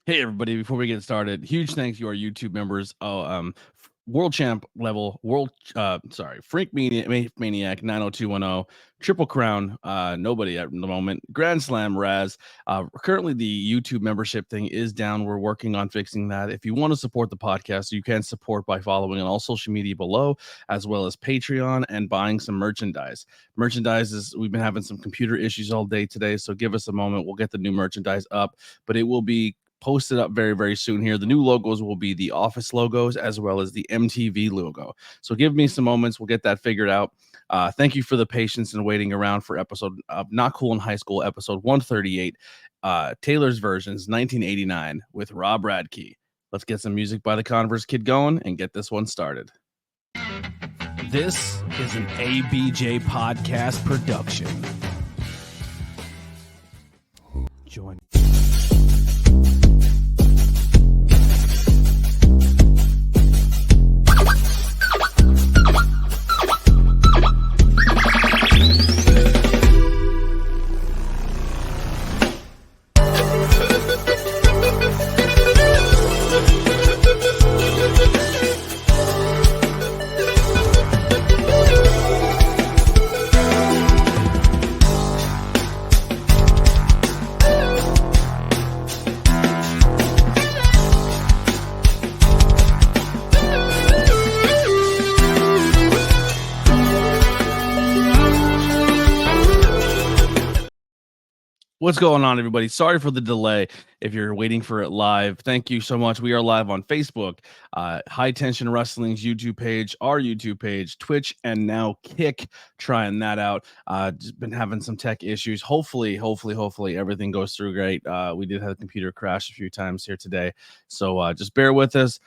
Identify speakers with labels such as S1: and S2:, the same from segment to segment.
S1: Hey everybody! Before we get started, huge thanks to our YouTube members. World champ level, Frank Maniac 90210, Triple Crown, nobody at the moment, Grand Slam Raz. Currently, the YouTube membership thing is down. We're working on fixing that. If you want to support the podcast, you can support by following on all social media below, as well as Patreon and buying some merchandise. We've been having some computer issues all day today, so give us a moment. We'll get the new merchandise up, but it will be posted up very, very soon here. The new logos will be the office logos as well as the MTV logo. So give me some moments. We'll get that figured out. Thank you for the patience and waiting around for episode Not Cool in High School, episode 138, Taylor's Versions, 1989 with Robb Radke. Let's get some music by the Converse Kid going and get this one started. This is an ABJ podcast production. Join. What's going on, everybody? Sorry for the delay. If you're waiting for it live, thank you so much. We are live on Facebook, High Tension Wrestling's YouTube page, our YouTube page, Twitch, and now Kick. Trying that out. Just been having some tech issues. Hopefully, everything goes through great. We did have a computer crash a few times here today, so just bear with us.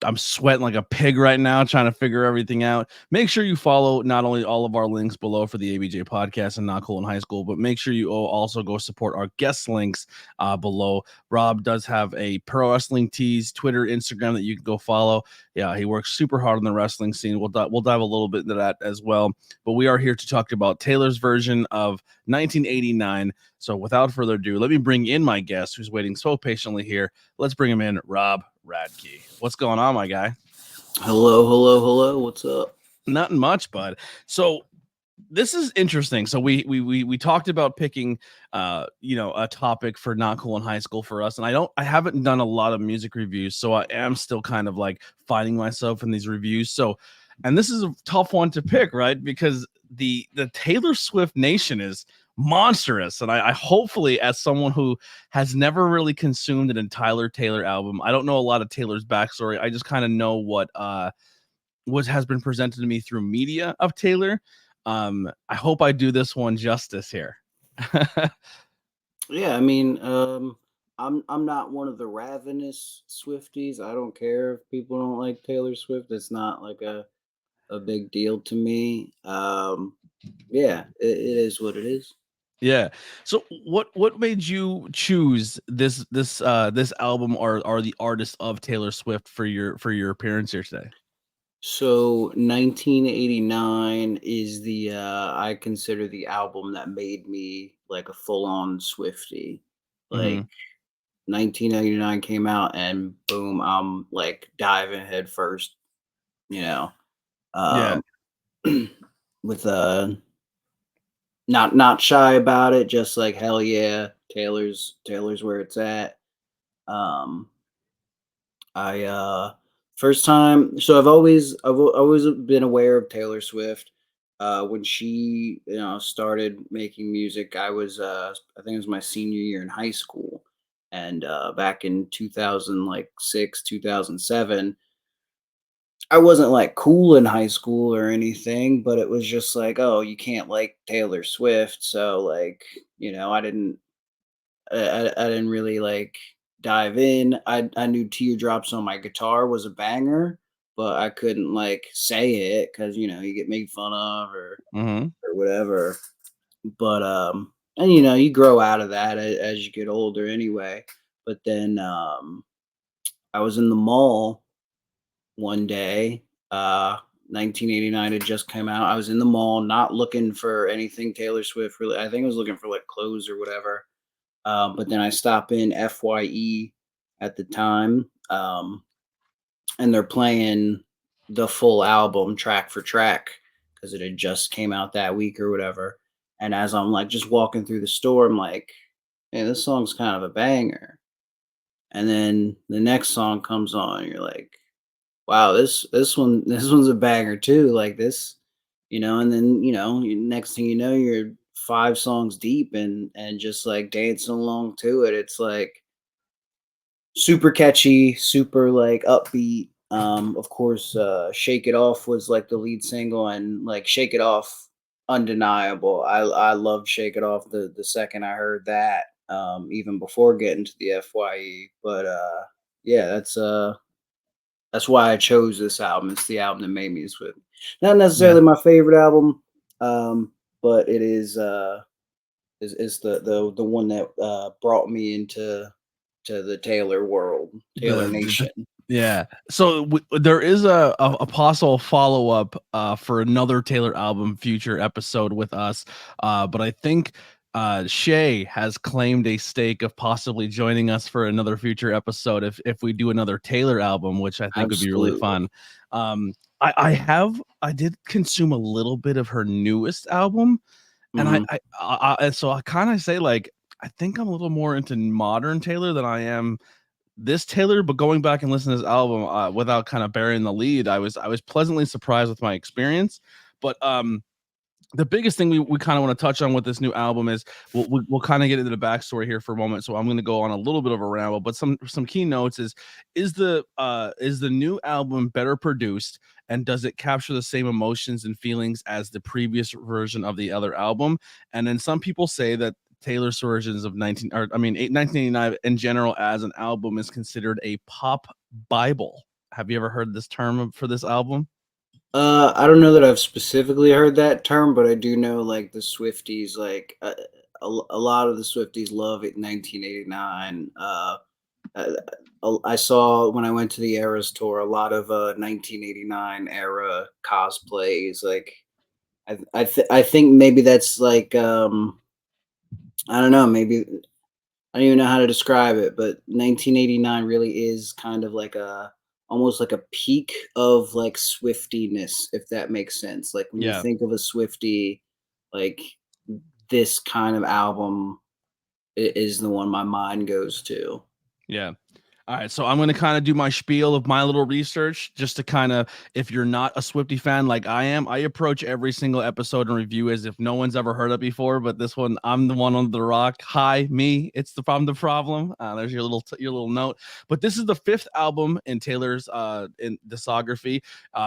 S1: I'm sweating like a pig right now trying to figure everything out. Make sure you follow not only all of our links below for the ABJ podcast and Not Cool in High School, but make sure you also go support our guest links below. Robb does have a pro wrestling tees, Twitter, Instagram that you can go follow. Yeah, he works super hard on the wrestling scene. We'll dive a little bit into that as well. But we are here to talk about Taylor's version of 1989. So without further ado, let me bring in my guest who's waiting so patiently here. Let's bring him in, Robb Radke. What's going on, my guy?
S2: Hello. What's up?
S1: Nothing much, bud. So this is interesting. So we talked about picking a topic for Not Cool in High School for us, and I haven't done a lot of music reviews, so I am still kind of like finding myself in these reviews. So, and this is a tough one to pick, right? Because the Taylor Swift nation is monstrous, and I hopefully, as someone who has never really consumed an entire Taylor album, I don't know a lot of Taylor's backstory. I just kind of know what has been presented to me through media of Taylor. I hope I do this one justice here.
S2: Yeah, I mean, I'm not one of the ravenous Swifties. I don't care if people don't like Taylor Swift. It's not like a big deal to me. Yeah, it is what it is.
S1: Yeah. So what made you choose this album or the artist of Taylor Swift for your appearance here today?
S2: So 1989 is the I consider the album that made me like a full-on Swiftie.
S1: Mm-hmm.
S2: Like 1999 came out and boom, I'm like diving head first, you know.
S1: Yeah.
S2: Um with not shy about it, just like hell yeah, Taylor's where it's at. Um I first time, so I've always been aware of Taylor Swift. When she started making music, I think it was my senior year in high school, and back in 2006 2007, I wasn't like cool in high school or anything, but it was just like, oh, you can't like Taylor Swift, so like, I didn't really like dive in. I knew Teardrops on My Guitar was a banger, but I couldn't like say it because you get made fun of
S1: Mm-hmm.
S2: or whatever. But and you grow out of that as you get older anyway. But then I was in the mall one day. 1989 had just come out. I was in the mall, not looking for anything Taylor Swift. Really, I think I was looking for like clothes or whatever. But then I stop in FYE at the time, and they're playing the full album track for track because it had just came out that week or whatever. And as I'm like just walking through the store, I'm like, "Hey, this song's kind of a banger." And then the next song comes on, and you're like, "Wow, this one's a banger too." Like this, and then next thing you know, you're 5 songs deep and just like dancing along to it. It's like super catchy, super like upbeat. Of course, "Shake It Off" was like the lead single, and like "Shake It Off," undeniable. I loved "Shake It Off" the second I heard that, even before getting to the FYE. But yeah, that's why I chose this album. It's the album that made me switch. Not
S1: Yeah.
S2: necessarily my favorite album, but it is the one that brought me to the Taylor world, Taylor
S1: The
S2: Nation.
S1: yeah. So there is a possible follow up for another Taylor album future episode with us. But I think Shay has claimed a stake of possibly joining us for another future episode if we do another Taylor album, which I think would be really
S2: Absolutely.
S1: fun. I did consume a little bit of her newest album, and
S2: Mhm.
S1: so I kind of say like I think I'm a little more into modern Taylor than I am this Taylor, but going back and listening to this album, without kind of burying the lead, I was pleasantly surprised with my experience. But the biggest thing we kind of want to touch on with this new album is we'll kind of get into the backstory here for a moment. So I'm going to go on a little bit of a ramble, but some key notes is the new album better produced, and does it capture the same emotions and feelings as the previous version of the other album? And then some people say that Taylor's versions of 1989 in general as an album is considered a pop Bible. Have you ever heard this term for this album?
S2: I don't know that I've specifically heard that term, but I do know like the Swifties, like a lot of the Swifties love it. 1989. Uh, I saw when I went to the Eras tour a lot of 1989 era cosplays. Like I think maybe that's like I don't know, maybe I don't even know how to describe it, but 1989 really is kind of like a almost like a peak of like Swiftiness, if that makes sense. Like when you
S1: Yeah.
S2: think of a Swifty, like this kind of album is the one my mind goes to.
S1: Yeah. All right, so I'm going to kind of do my spiel of my little research just to kind of, if you're not a Swifty fan like I am, I approach every single episode and review as if no one's ever heard it before. But this one, I'm the one on the rock. Hi, me. It's the problem. The problem. There's your little note. But this is the fifth album in Taylor's in discography.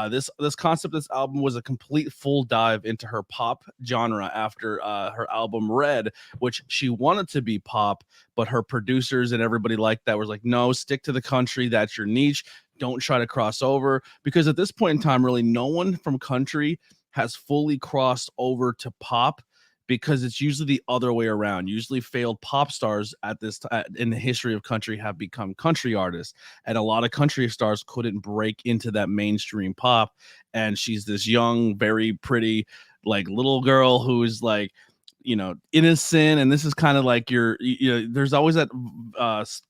S1: This concept, this album was a complete full dive into her pop genre after her album Red, which she wanted to be pop, but her producers and everybody like that was like, no, stick to the country. That's your niche. Don't try to cross over. Because at this point in time, really, no one from country has fully crossed over to pop, because it's usually the other way around. Usually failed pop stars at this in the history of country have become country artists, and a lot of country stars couldn't break into that mainstream pop. And she's this young, very pretty, like little girl who's like, innocent. And this is kind of like there's always that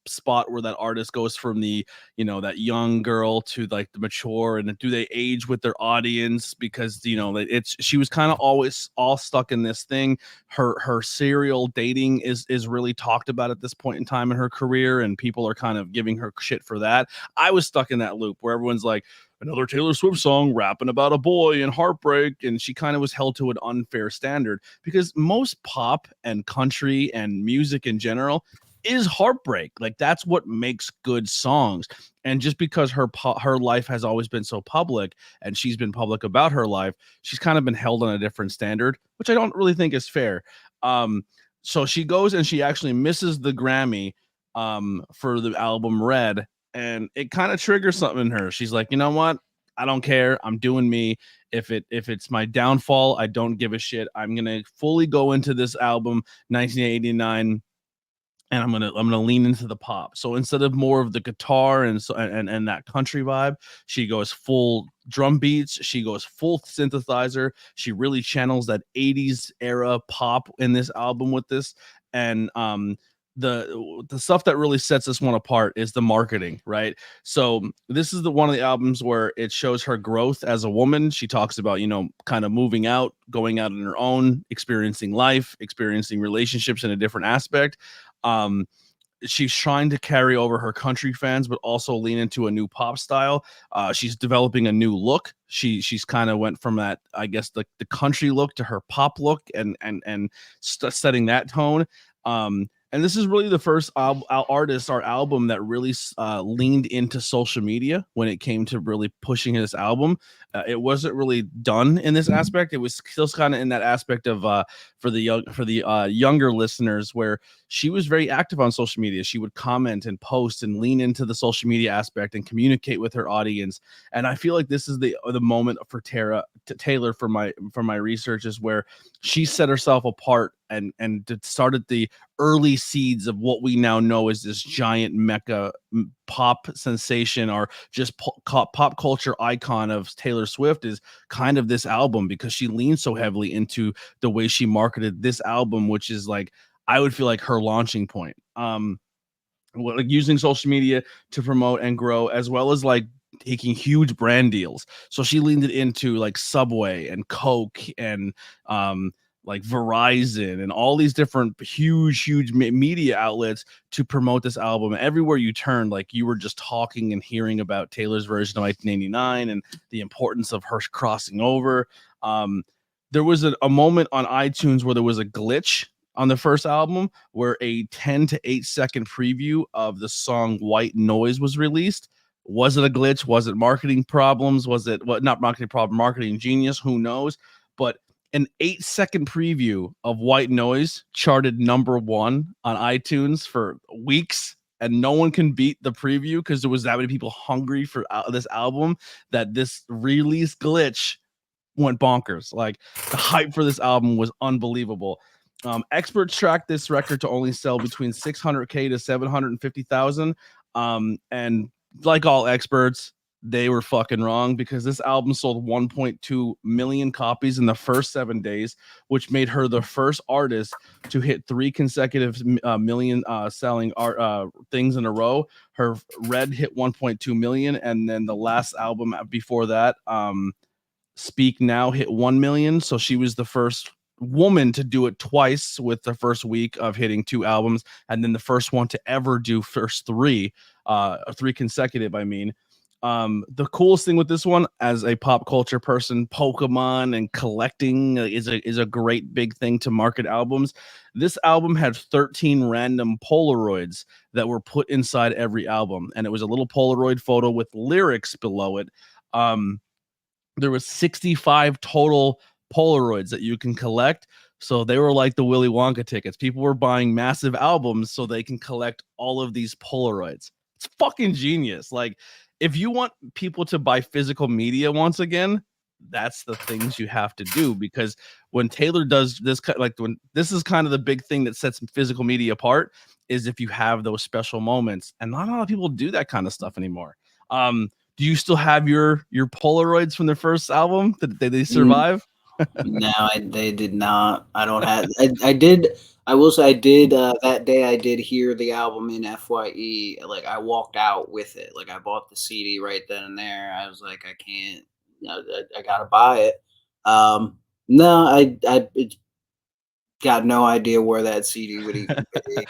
S1: spot where that artist goes from the, that young girl to like the mature, and do they age with their audience? Because she was kind of always all stuck in this thing. Her serial dating is really talked about at this point in time in her career, and people are kind of giving her shit for that. I was stuck in that loop where everyone's like, another Taylor Swift song rapping about a boy and heartbreak. And she kind of was held to an unfair standard, because most pop and country and music in general is heartbreak. Like that's what makes good songs. And just because her life has always been so public, and she's been public about her life, she's kind of been held on a different standard, which I don't really think is fair. So she goes and she actually misses the Grammy for the album Red, and it kind of triggers something in her. She's like, you know what? I don't care. I'm doing me. If it's my downfall, I don't give a shit. I'm gonna fully go into this album 1989, and I'm gonna lean into the pop. So instead of more of the guitar and that country vibe, she goes full drum beats. She goes full synthesizer. She really channels that 80s era pop in this album with this. And the stuff that really sets this one apart is the marketing, right? So this is the one of the albums where it shows her growth as a woman. She talks about, you know, kind of moving out, going out on her own, experiencing life, experiencing relationships in a different aspect. um she's trying to carry over her country fans, but also lean into a new pop style. She's developing a new look. She's kind of went from that, I guess, the country look to her pop look, and setting that tone. And this is really the first artist or album that really leaned into social media when it came to really pushing this album. It wasn't really done in this aspect. It was still kind of in that aspect of for the younger listeners, where she was very active on social media. She would comment and post and lean into the social media aspect and communicate with her audience. And I feel like this is the moment for Taylor, for my research, is where she set herself apart and started the early seeds of what we now know as this giant mecca pop sensation, or just pop culture icon of Taylor Swift, is kind of this album, because she leaned so heavily into the way she marketed this album, which is like, I would feel like her launching point. Like using social media to promote and grow, as well as like taking huge brand deals. So she leaned it into like Subway and Coke and like Verizon and all these different huge media outlets to promote this album. Everywhere you turn, like, you were just talking and hearing about Taylor's version of 1989 and the importance of her crossing over. There was a moment on iTunes where there was a glitch on the first album, where a 10 to 8 second preview of the song White Noise was released. Was it a glitch? Was it marketing problems? Was it what? Not marketing problem, marketing genius? Who knows? But an 8 second preview of White Noise charted #1 on iTunes for weeks, and no one can beat the preview, because there was that many people hungry for this album, that this release glitch went bonkers. Like, the hype for this album was unbelievable. Experts track this record to only sell between 600K to 750,000. And like all experts, they were fucking wrong, because this album sold 1.2 million copies in the first 7 days, which made her the first artist to hit 3 consecutive million selling art things in a row. Her Red hit 1.2 million, and then the last album before that, Speak Now, hit 1 million. So she was the first woman to do it twice, with the first week of hitting 2 albums, and then the first one to ever do first 3 consecutive, I mean. The coolest thing with this one, as a pop culture person, Pokemon and collecting is a great big thing to market albums. This album had 13 random Polaroids that were put inside every album, and it was a little Polaroid photo with lyrics below it. There was 65 total Polaroids that you can collect. So they were like the Willy Wonka tickets. People were buying massive albums so they can collect all of these Polaroids. It's fucking genius. Like, if you want people to buy physical media once again, that's the things you have to do. Because when Taylor does this, like, when this is kind of the big thing that sets physical media apart, is if you have those special moments. And not a lot of people do that kind of stuff anymore. Do you still have your Polaroids from the first album? Did they survive?
S2: No, they did not. I don't have. I did. I will say I did. That day, I did hear the album in FYE. Like, I walked out with it. Like, I bought the CD right then and there. I was like, I can't. I gotta buy it. No, I got no idea where that CD would even be.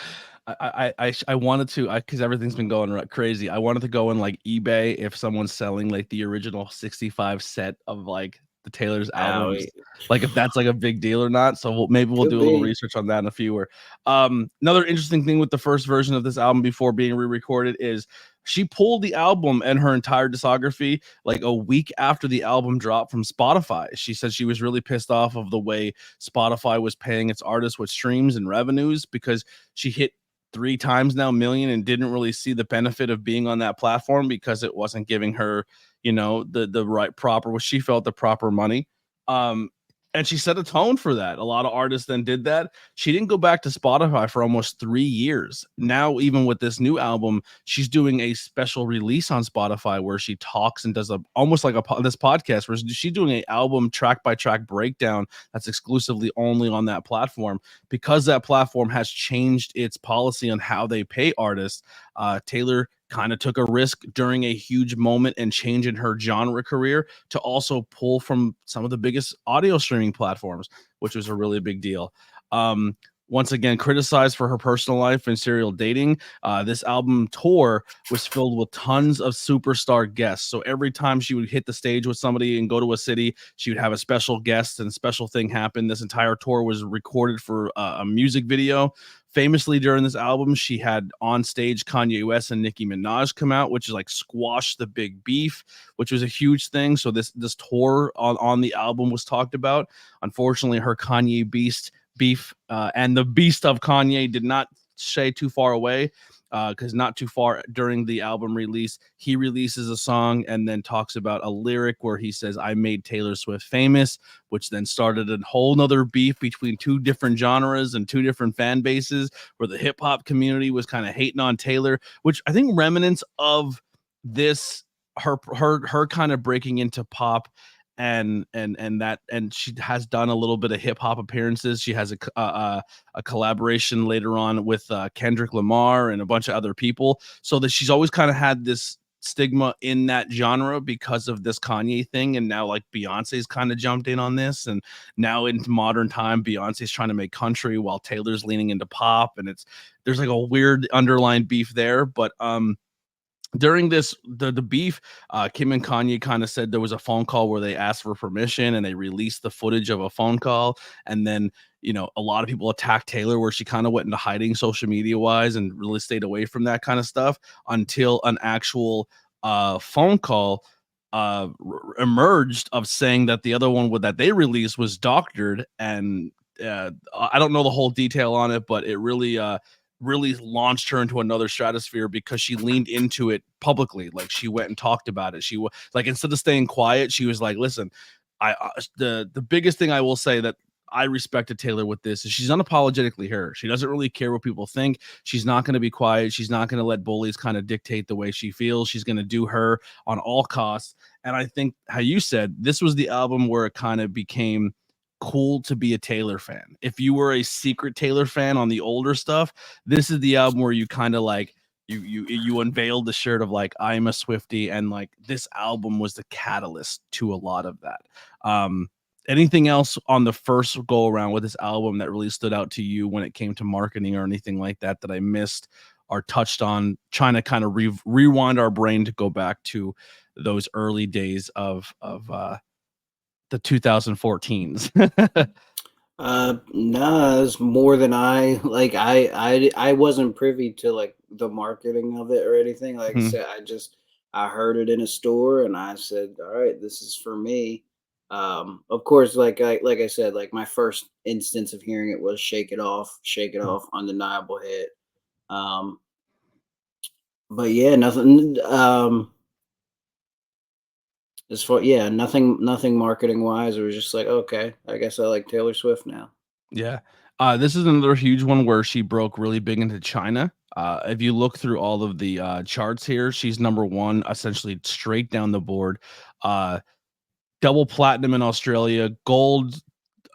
S1: I wanted to, because everything's been going crazy. I wanted to go on like eBay if someone's selling like the original 65 set of like the Taylor's albums, like if that's like a big deal or not. So maybe we'll do a little research on that in a few. Another interesting thing with the first version of this album before being re-recorded is she pulled the album and her entire discography like a week after the album dropped from Spotify. She said she was really pissed off of the way Spotify was paying its artists with streams and revenues, because she hit 3 times now million and didn't really see the benefit of being on that platform, because it wasn't giving her, you know, the right proper, what she felt the proper money. and she set a tone for that. A lot of artists then did that. She didn't go back to Spotify for almost 3 years. Now, even with this new album, she's doing a special release on Spotify where she talks and does almost like this podcast where she's doing an album track by track breakdown that's exclusively only on that platform, because that platform has changed its policy on how they pay artists. Taylor kind of took a risk during a huge moment and change in her genre career to also pull from some of the biggest audio streaming platforms, which was a really big deal. Once again, criticized for her personal life and serial dating. This album tour was filled with tons of superstar guests. So every time she would hit the stage with somebody and go to a city, she would have a special guest and a special thing happen. This entire tour was recorded for a music video. Famously, during this album, she had on stage Kanye West and Nicki Minaj come out, which is like squash the big beef, which was a huge thing. So this tour on the album was talked about. Unfortunately, her Kanye beef and the beast of Kanye did not stay too far away, because not too far during the album release, he releases a song and then talks about a lyric where he says, "I made Taylor Swift famous," which then started a whole nother beef between two different genres and two different fan bases, where the hip hop community was kind of hating on Taylor, which I think remnants of this, her kind of breaking into pop, and she has done a little bit of hip hop appearances. She has a collaboration later on with Kendrick Lamar and a bunch of other people, so that she's always kind of had this stigma in that genre because of this Kanye thing. And now like Beyonce's kind of jumped in on this, and now in modern time Beyonce's trying to make country while Taylor's leaning into pop, and there's like a weird underlying beef there. But during the beef, Kim and Kanye kind of said there was a phone call where they asked for permission and they released the footage of a phone call. And then, a lot of people attacked Taylor, where she kind of went into hiding social media wise and really stayed away from that kind of stuff until an actual phone call emerged of saying that the other one that they released was doctored. And I don't know the whole detail on it, but it really launched her into another stratosphere because she leaned into it publicly. Like, she went and talked about it. She was like, instead of staying quiet, she was like, listen, the biggest thing I will say that I respected Taylor with this is she's unapologetically her. She doesn't really care what people think. She's not going to be quiet. She's not going to let bullies kind of dictate the way she feels. She's going to do her on all costs. And I think, how you said, this was the album where it kind of became cool to be a Taylor fan. If you were a secret Taylor fan on the older stuff, this is the album where you kind of like you unveiled the shirt of like, I'm a Swiftie, and like this album was the catalyst to a lot of that. Anything else on the first go around with this album that really stood out to you when it came to marketing or anything like that that I missed or touched on, trying to kind of rewind our brain to go back to those early days of the 2014s?
S2: Nah, it's more than I like. I wasn't privy to like the marketing of it or anything. Like I
S1: Mhm.
S2: said, I heard it in a store and I said, all right, this is for me. Of course, like I said, like my first instance of hearing it was Shake It Off, undeniable hit. Um, but yeah, nothing. As far yeah, nothing marketing wise. It was just like, okay, I guess I like Taylor Swift now.
S1: Yeah. This is another huge one where she broke really big into China. If you look through all of the charts here, she's number one, essentially straight down the board. Uh, Double platinum in Australia, gold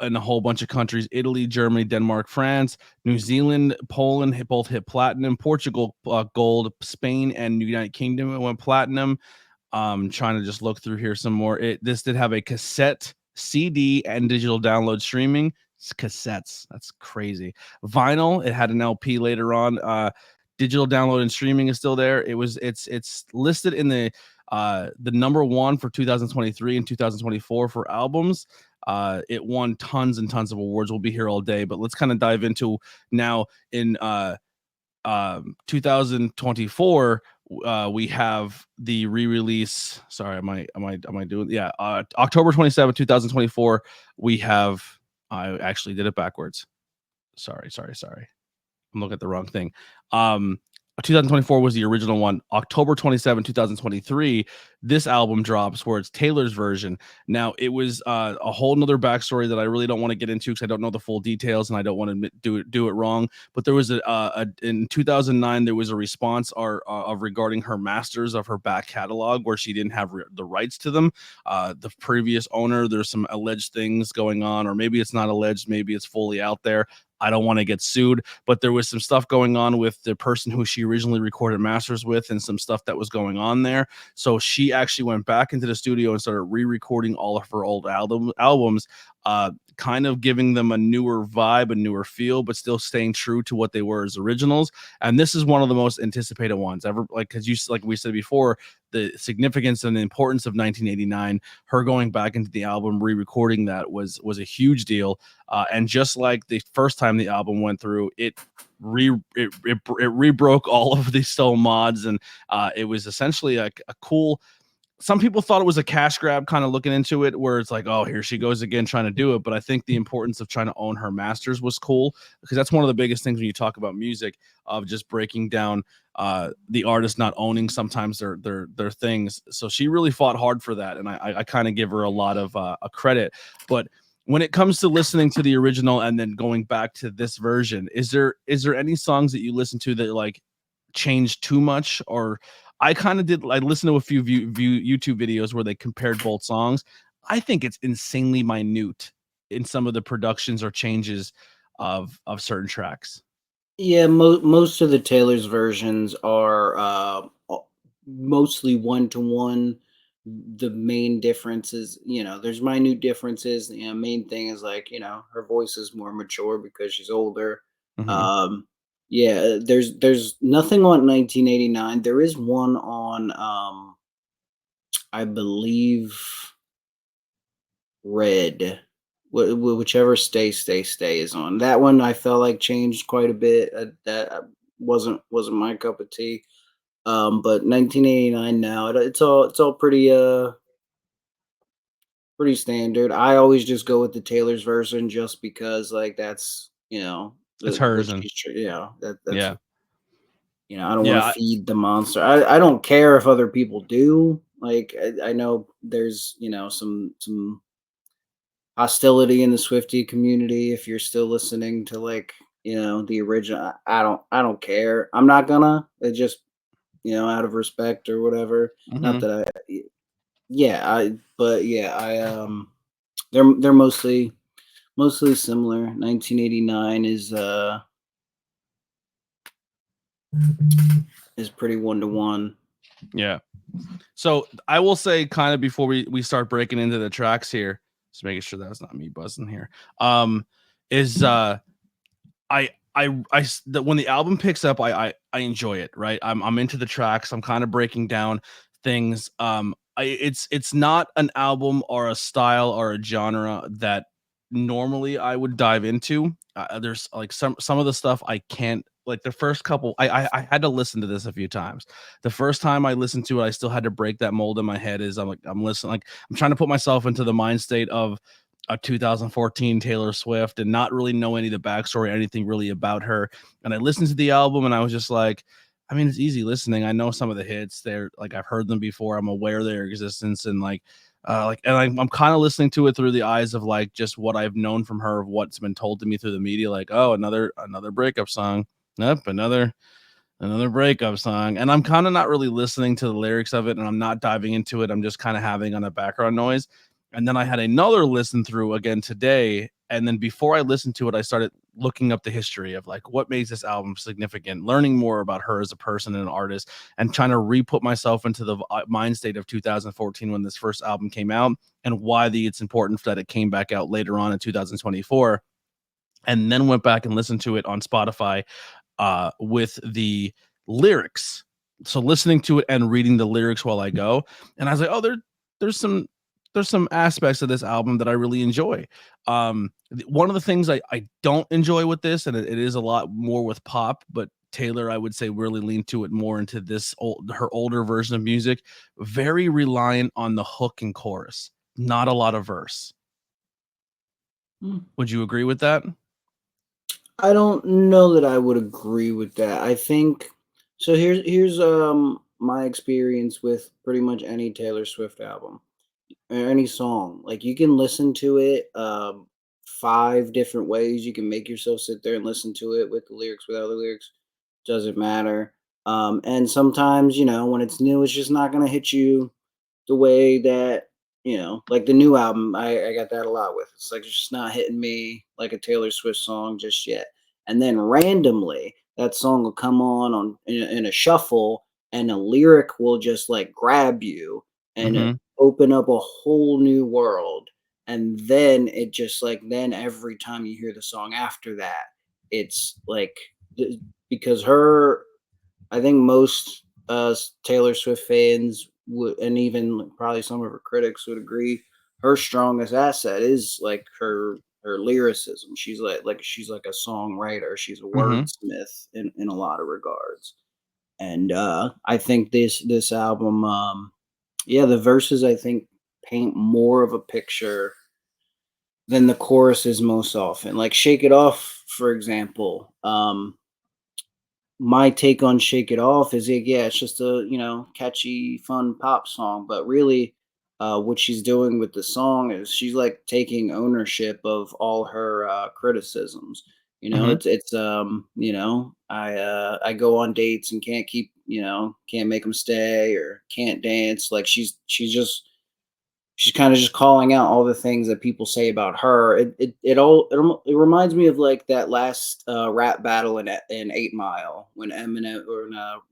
S1: in a whole bunch of countries: Italy, Germany, Denmark, France, New Zealand, Poland both hit platinum. Portugal gold, Spain and United Kingdom went platinum. Trying to just look through here some more. This did have a cassette, CD, and digital download streaming. It's cassettes. That's crazy. Vinyl. It had an LP later on. Digital download and streaming is still there. It's listed in the number one for 2023 and 2024 for albums. It won tons and tons of awards. We'll be here all day, but let's kind of dive into now in 2024. We have the re-release. Sorry, am I doing? Yeah, October 27th, 2024. We have. I actually did it backwards. Sorry. I'm looking at the wrong thing. 2024 was the original one. October 27, 2023, this album drops where it's Taylor's version. Now, it was a whole nother backstory that I really don't want to get into because I don't know the full details and I don't want to do it wrong. But there was in 2009, there was a response of regarding her masters of her back catalog where she didn't have the rights to them. The previous owner, there's some alleged things going on, or maybe it's not alleged, maybe it's fully out there. I don't want to get sued, but there was some stuff going on with the person who she originally recorded masters with and some stuff that was going on there. So she actually went back into the studio and started re-recording all of her old albums, kind of giving them a newer vibe, a newer feel, but still staying true to what they were as originals. And this is one of the most anticipated ones ever, like we said before, the significance and the importance of 1989, her going back into the album, re-recording that was a huge deal. And just like the first time the album went through, it rebroke all of the soul mods, and it was essentially a cool. Some people thought it was a cash grab, kind of looking into it, where it's like, oh, here she goes again trying to do it. But I think the importance of trying to own her masters was cool, because that's one of the biggest things when you talk about music, of just breaking down the artist not owning sometimes their things. So she really fought hard for that, and I kind of give her a lot of a credit. But when it comes to listening to the original and then going back to this version, is there any songs that you listen to that like changed too much? Or I kind of did. I listened to a few YouTube videos where they compared both songs. I think it's insanely minute in some of the productions or changes of certain tracks.
S2: Yeah, most of the Taylor's versions are mostly one to one. The main difference is, there's minute differences. Main thing is like, her voice is more mature because she's older.
S1: Hmm.
S2: Um, yeah, there's nothing on 1989. There is one on, I believe, Red. Whichever stay is on. That one I felt like changed quite a bit. That wasn't my cup of tea. But 1989 now, it's all pretty standard. I always just go with the Taylor's version just because like that's
S1: It's
S2: what
S1: hers, and
S2: she's that's
S1: yeah,
S2: I don't want to
S1: yeah.
S2: feed the monster. I don't care if other people do. Like I know there's some hostility in the Swiftie community if you're still listening to like the original. I don't care. I'm not gonna. It just out of respect or whatever. Not
S1: Hmm.
S2: that yeah, but yeah, they're mostly similar. 1989 is pretty one to one.
S1: Yeah. So I will say, kind of before we start breaking into the tracks here, just making sure that's not me buzzing here. Is when the album picks up, I enjoy it. Right, I'm into the tracks. I'm kind of breaking down things. It's not an album or a style or a genre that normally I would dive into. There's like some of the stuff I can't, like the first couple. I had to listen to this a few times. The first time I listened to it, I still had to break that mold in my head. I'm listening, like I'm trying to put myself into the mind state of a 2014 Taylor Swift and not really know any of the backstory, anything really about her. And I listened to the album and I was just like, I mean, it's easy listening. I know some of the hits. They're like, I've heard them before. I'm aware of their existence, and I'm kind of listening to it through the eyes of like just what I've known from her, of what's been told to me through the media. Like, oh, another breakup song. Nope, another breakup song. And I'm kind of not really listening to the lyrics of it, and I'm not diving into it. I'm just kind of having on a background noise. And then I had another listen through again today. And then before I listened to it, I started looking up the history of like what makes this album significant, learning more about her as a person and an artist, and trying to re-put myself into the mind state of 2014 when this first album came out, and why it's important that it came back out later on in 2024. And then went back and listened to it on Spotify with the lyrics. So listening to it and reading the lyrics while I go, and I was like, oh, there's some aspects of this album that I really enjoy. One of the things I don't enjoy with this, and it is a lot more with pop, but Taylor, I would say, really leaned to it more into her older version of music, very reliant on the hook and chorus, not a lot of verse.
S2: Hmm.
S1: Would you agree with that?
S2: I don't know that I would agree with that. I think So here's my experience with pretty much any Taylor Swift album or any song. Like you can listen to it five different ways. You can make yourself sit there and listen to it with the lyrics, without the lyrics. Doesn't matter. And sometimes, when it's new, it's just not gonna hit you the way that, like the new album, I got that a lot with. It's like it's just not hitting me like a Taylor Swift song just yet. And then randomly, that song will come on in a shuffle, and a lyric will just like grab you and
S1: Mhm.
S2: open up a whole new world. And then it just like then every time you hear the song after that, it's like because her I think most Taylor Swift fans would, and even probably some of her critics would agree, her strongest asset is like her lyricism. She's like a songwriter. She's a
S1: Mhm.
S2: wordsmith in a lot of regards. And I think this album, yeah, the verses I think paint more of a picture than the choruses most often. Like "Shake It Off," for example. My take on "Shake It Off" is like, yeah, it's just a, catchy, fun pop song, but really, what she's doing with the song is she's, like, taking ownership of all her, criticisms.
S1: Mhm.
S2: I go on dates and can't make them stay or can't dance, like, she's kind of just calling out all the things that people say about her. It reminds me of like that last rap battle in 8 Mile when Eminem or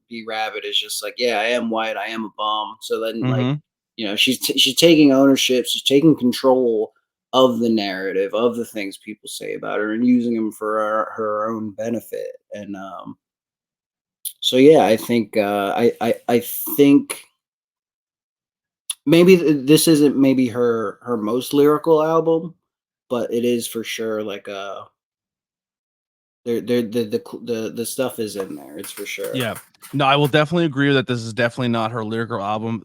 S2: B Rabbit is just like, yeah, I am white, I am a bum. So then like,
S1: Mhm.
S2: she's taking ownership, she's taking control of the narrative of the things people say about her and using them for her own benefit. And so yeah, I think I think maybe this isn't maybe her most lyrical album, but it is for sure like the stuff is in there. It's for sure.
S1: Yeah. No, I will definitely agree that this is definitely not her lyrical album,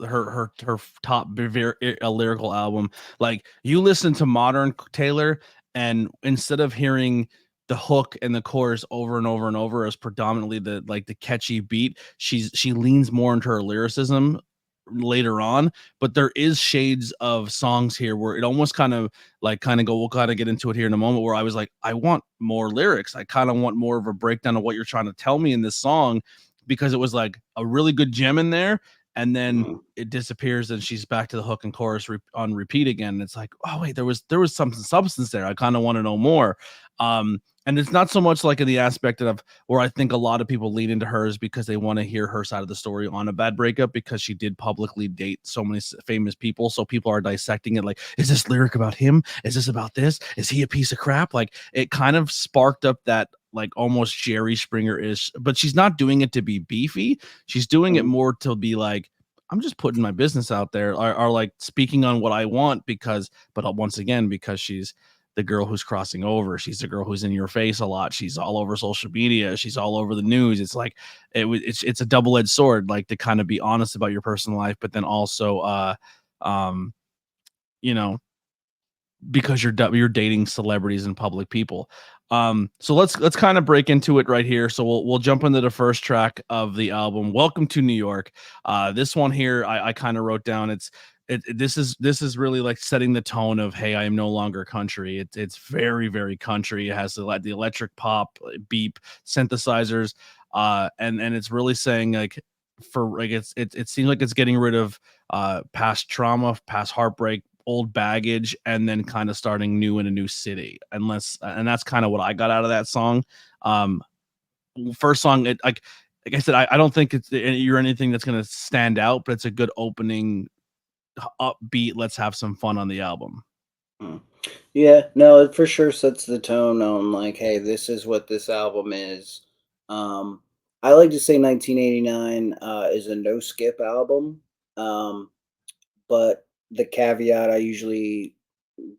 S1: top lyrical album. Like you listen to modern Taylor, and instead of hearing the hook and the chorus over and over and over as predominantly the catchy beat, she leans more into her lyricism later on. But there is shades of songs here where it almost we'll kind of get into it here in a moment, where I was like, I want more lyrics. I kind of want more of a breakdown of what you're trying to tell me in this song, because it was like a really good gem in there, and then
S2: Mhm.
S1: it disappears and she's back to the hook and chorus on repeat again. And it's like, oh wait, there was some substance there. I kind of want to know more. And it's not so much like in the aspect of where I think a lot of people lean into hers because they want to hear her side of the story on a bad breakup, because she did publicly date so many famous people. So people are dissecting it like, is this lyric about him? Is this about this? Is he a piece of crap? Like it kind of sparked up that like almost Jerry Springer ish, but she's not doing it to be beefy. She's doing it
S2: Mhm.
S1: more to be like, I'm just putting my business out there, or like speaking on what I want, but once again, because she's the girl who's crossing over. She's the girl who's in your face a lot. She's all over social media. She's all over the news. It's like it's a double edged sword, like to kind of be honest about your personal life, but then also um, you know, because you're dating celebrities and public people. So let's kind of break into it right here. So we'll jump into the first track of the album, Welcome to New York. This one here, I kind of wrote down. This is really like setting the tone of, hey, I am no longer country. It's very very country. It has the electric pop beep synthesizers, and it's really saying like, for like it seems like it's getting rid of past trauma, past heartbreak, old baggage, and then kind of starting new in a new city. And that's kind of what I got out of that song. Um, First song, like I said, I don't think you're anything that's gonna stand out, but it's a good opening, upbeat. Let's have some fun on the album.
S2: Mm. Yeah, no, it for sure sets the tone on like, hey, this is what this album is. Um, I like to say 1989 is a no skip album. Um, but the caveat I usually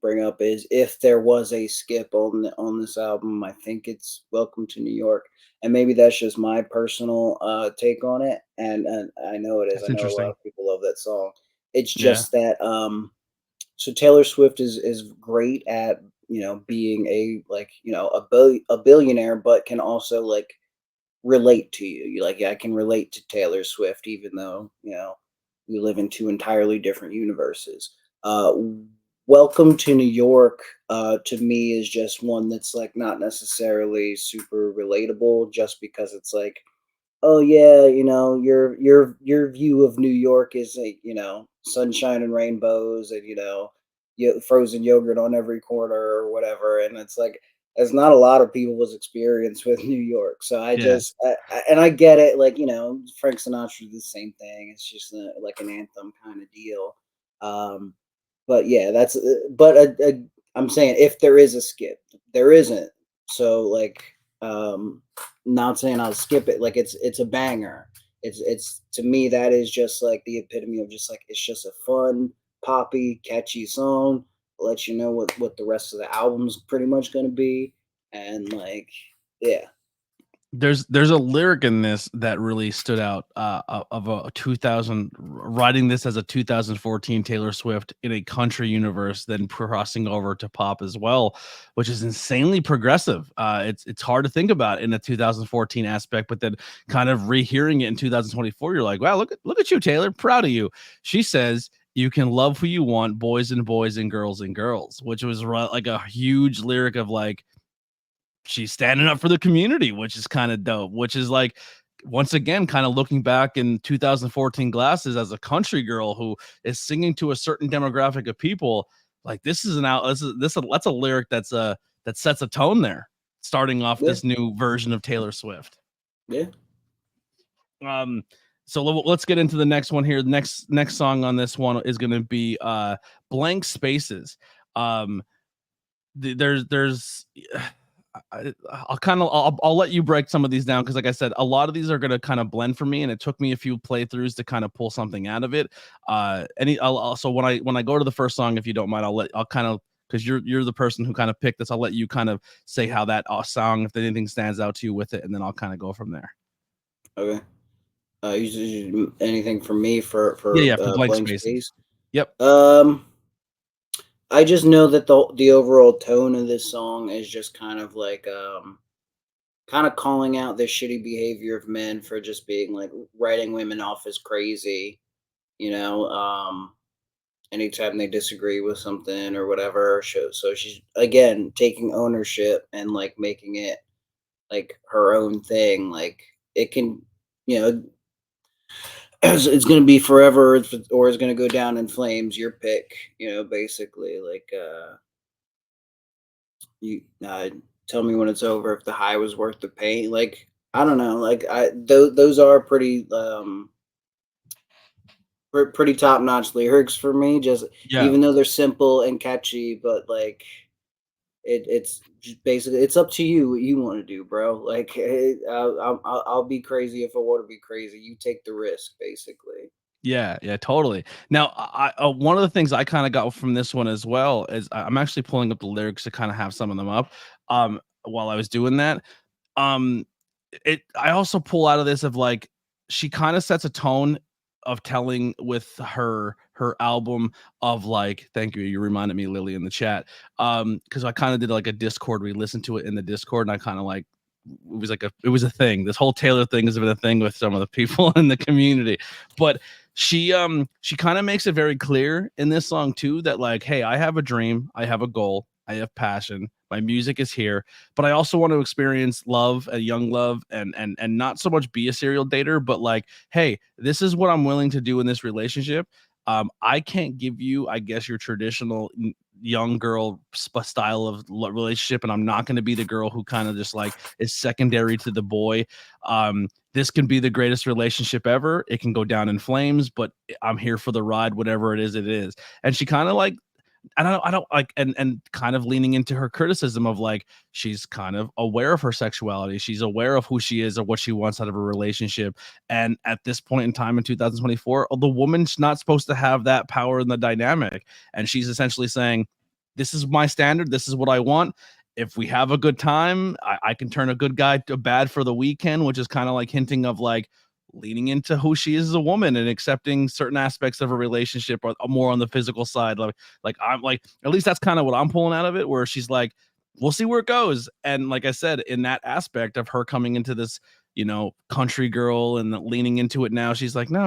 S2: bring up is if there was a skip on this album, I think it's "Welcome to New York," and maybe that's just my personal take on it. And I know it is. I
S1: That's
S2: know a lot
S1: interesting.
S2: of people love that song. It's
S1: Yeah.
S2: just that so Taylor Swift is great at being a like a billionaire, but can also like relate to you. You like, yeah, I can relate to Taylor Swift, even though, we live in two entirely different universes. Uh, Welcome to New York, to me is just one that's like not necessarily super relatable, just because it's like, oh yeah, your view of New York is like, sunshine and rainbows, and frozen yogurt on every corner or whatever, and it's like it's not a lot of people's experience with New York. So
S1: Yeah.
S2: and I get it, like, Frank Sinatra did the same thing. It's just like an anthem kind of deal. Um, but yeah, I'm saying if there is a skip, there isn't. So like, not saying I'll skip it. Like it's a banger. It's to me that is just like the epitome of just like it's just a fun, poppy, catchy song. Let you know what the rest of the album's pretty much gonna be, and like, yeah.
S1: There's a lyric in this that really stood out, of a 2000 writing this as a 2014 Taylor Swift in a country universe, then crossing over to pop as well, which is insanely progressive. It's hard to think about in a 2014 aspect, but then kind of rehearing it in 2024, you're like, wow, look at you, Taylor, proud of you. She says, "You can love who you want, boys and boys and girls," which was like a huge lyric of like she's standing up for the community, which is kind of dope. Which is like, once again, kind of looking back in 2014 glasses as a country girl who is singing to a certain demographic of people. Like this is an out. That's a lyric that sets a tone there, starting off
S2: Yeah,
S1: this new version of Taylor Swift.
S2: yeah.
S1: Um, so let's get into the next one here. The next song on this one is going to be Blank Spaces. Um, there's I'll let you break some of these down because, like I said, a lot of these are gonna kind of blend for me, and it took me a few playthroughs to kind of pull something out of it. I'll also when I go to the first song, if you don't mind, I'll kind of, because you're the person who kind of picked this. I'll let you kind of say how that song, if anything stands out to you with it, and then I'll kind of go from there.
S2: Okay. Anything from me for
S1: Yeah, for Blank
S2: blank
S1: Spaces.
S2: space?
S1: Yep.
S2: Um, I just know that the overall tone of this song is just kind of like, kind of calling out the shitty behavior of men for just being like writing women off as crazy, you know, anytime they disagree with something or whatever. So she's again taking ownership and like making it like her own thing. Like it can, you know, it's going to be forever, or it's going to go down in flames. Your pick, basically like, you tell me when it's over if the high was worth the pain. Like I don't know, like those are pretty, pretty top notch lyrics for me. Just
S1: Yeah.
S2: even though they're simple and catchy, but like it's basically it's up to you what you want to do, bro. Like I'll be crazy if I want to be crazy. You take the risk, basically.
S1: Yeah, totally. Now, one of the things I kind of got from this one as well is I'm actually pulling up the lyrics to kind of have some of them up. While I was doing that, um, I also pull out of this of like she kind of sets a tone of telling with her album of like, thank you, you reminded me, Lily, in the chat, because I kind of did like a Discord, we listened to it in the Discord, and I kind of like, it was a thing. This whole Taylor thing has been a thing with some of the people in the community. But she kind of makes it very clear in this song too that like, hey, I have a dream, I have a goal, I have passion, my music is here, but I also want to experience love, a young love, and not so much be a serial dater, but like, hey, this is what I'm willing to do in this relationship. I can't give you, I guess, your traditional young girl style of relationship, and I'm not going to be the girl who kind of just like is secondary to the boy. This can be the greatest relationship ever. It can go down in flames, but I'm here for the ride, whatever it is, it is. And she kind of like, I don't like, and kind of leaning into her criticism of like, she's kind of aware of her sexuality. She's aware of who she is or what she wants out of a relationship. And at this point in time in 2024, the woman's not supposed to have that power in the dynamic. And she's essentially saying, this is my standard. This is what I want. If we have a good time, I can turn a good guy to bad for the weekend, which is kind of like hinting of like, leaning into who she is as a woman and accepting certain aspects of a relationship or more on the physical side. Like I'm like, at least that's kind of what I'm pulling out of it, where she's like, we'll see where it goes. And like I said, in that aspect of her coming into this country girl and leaning into it now. She's like, no,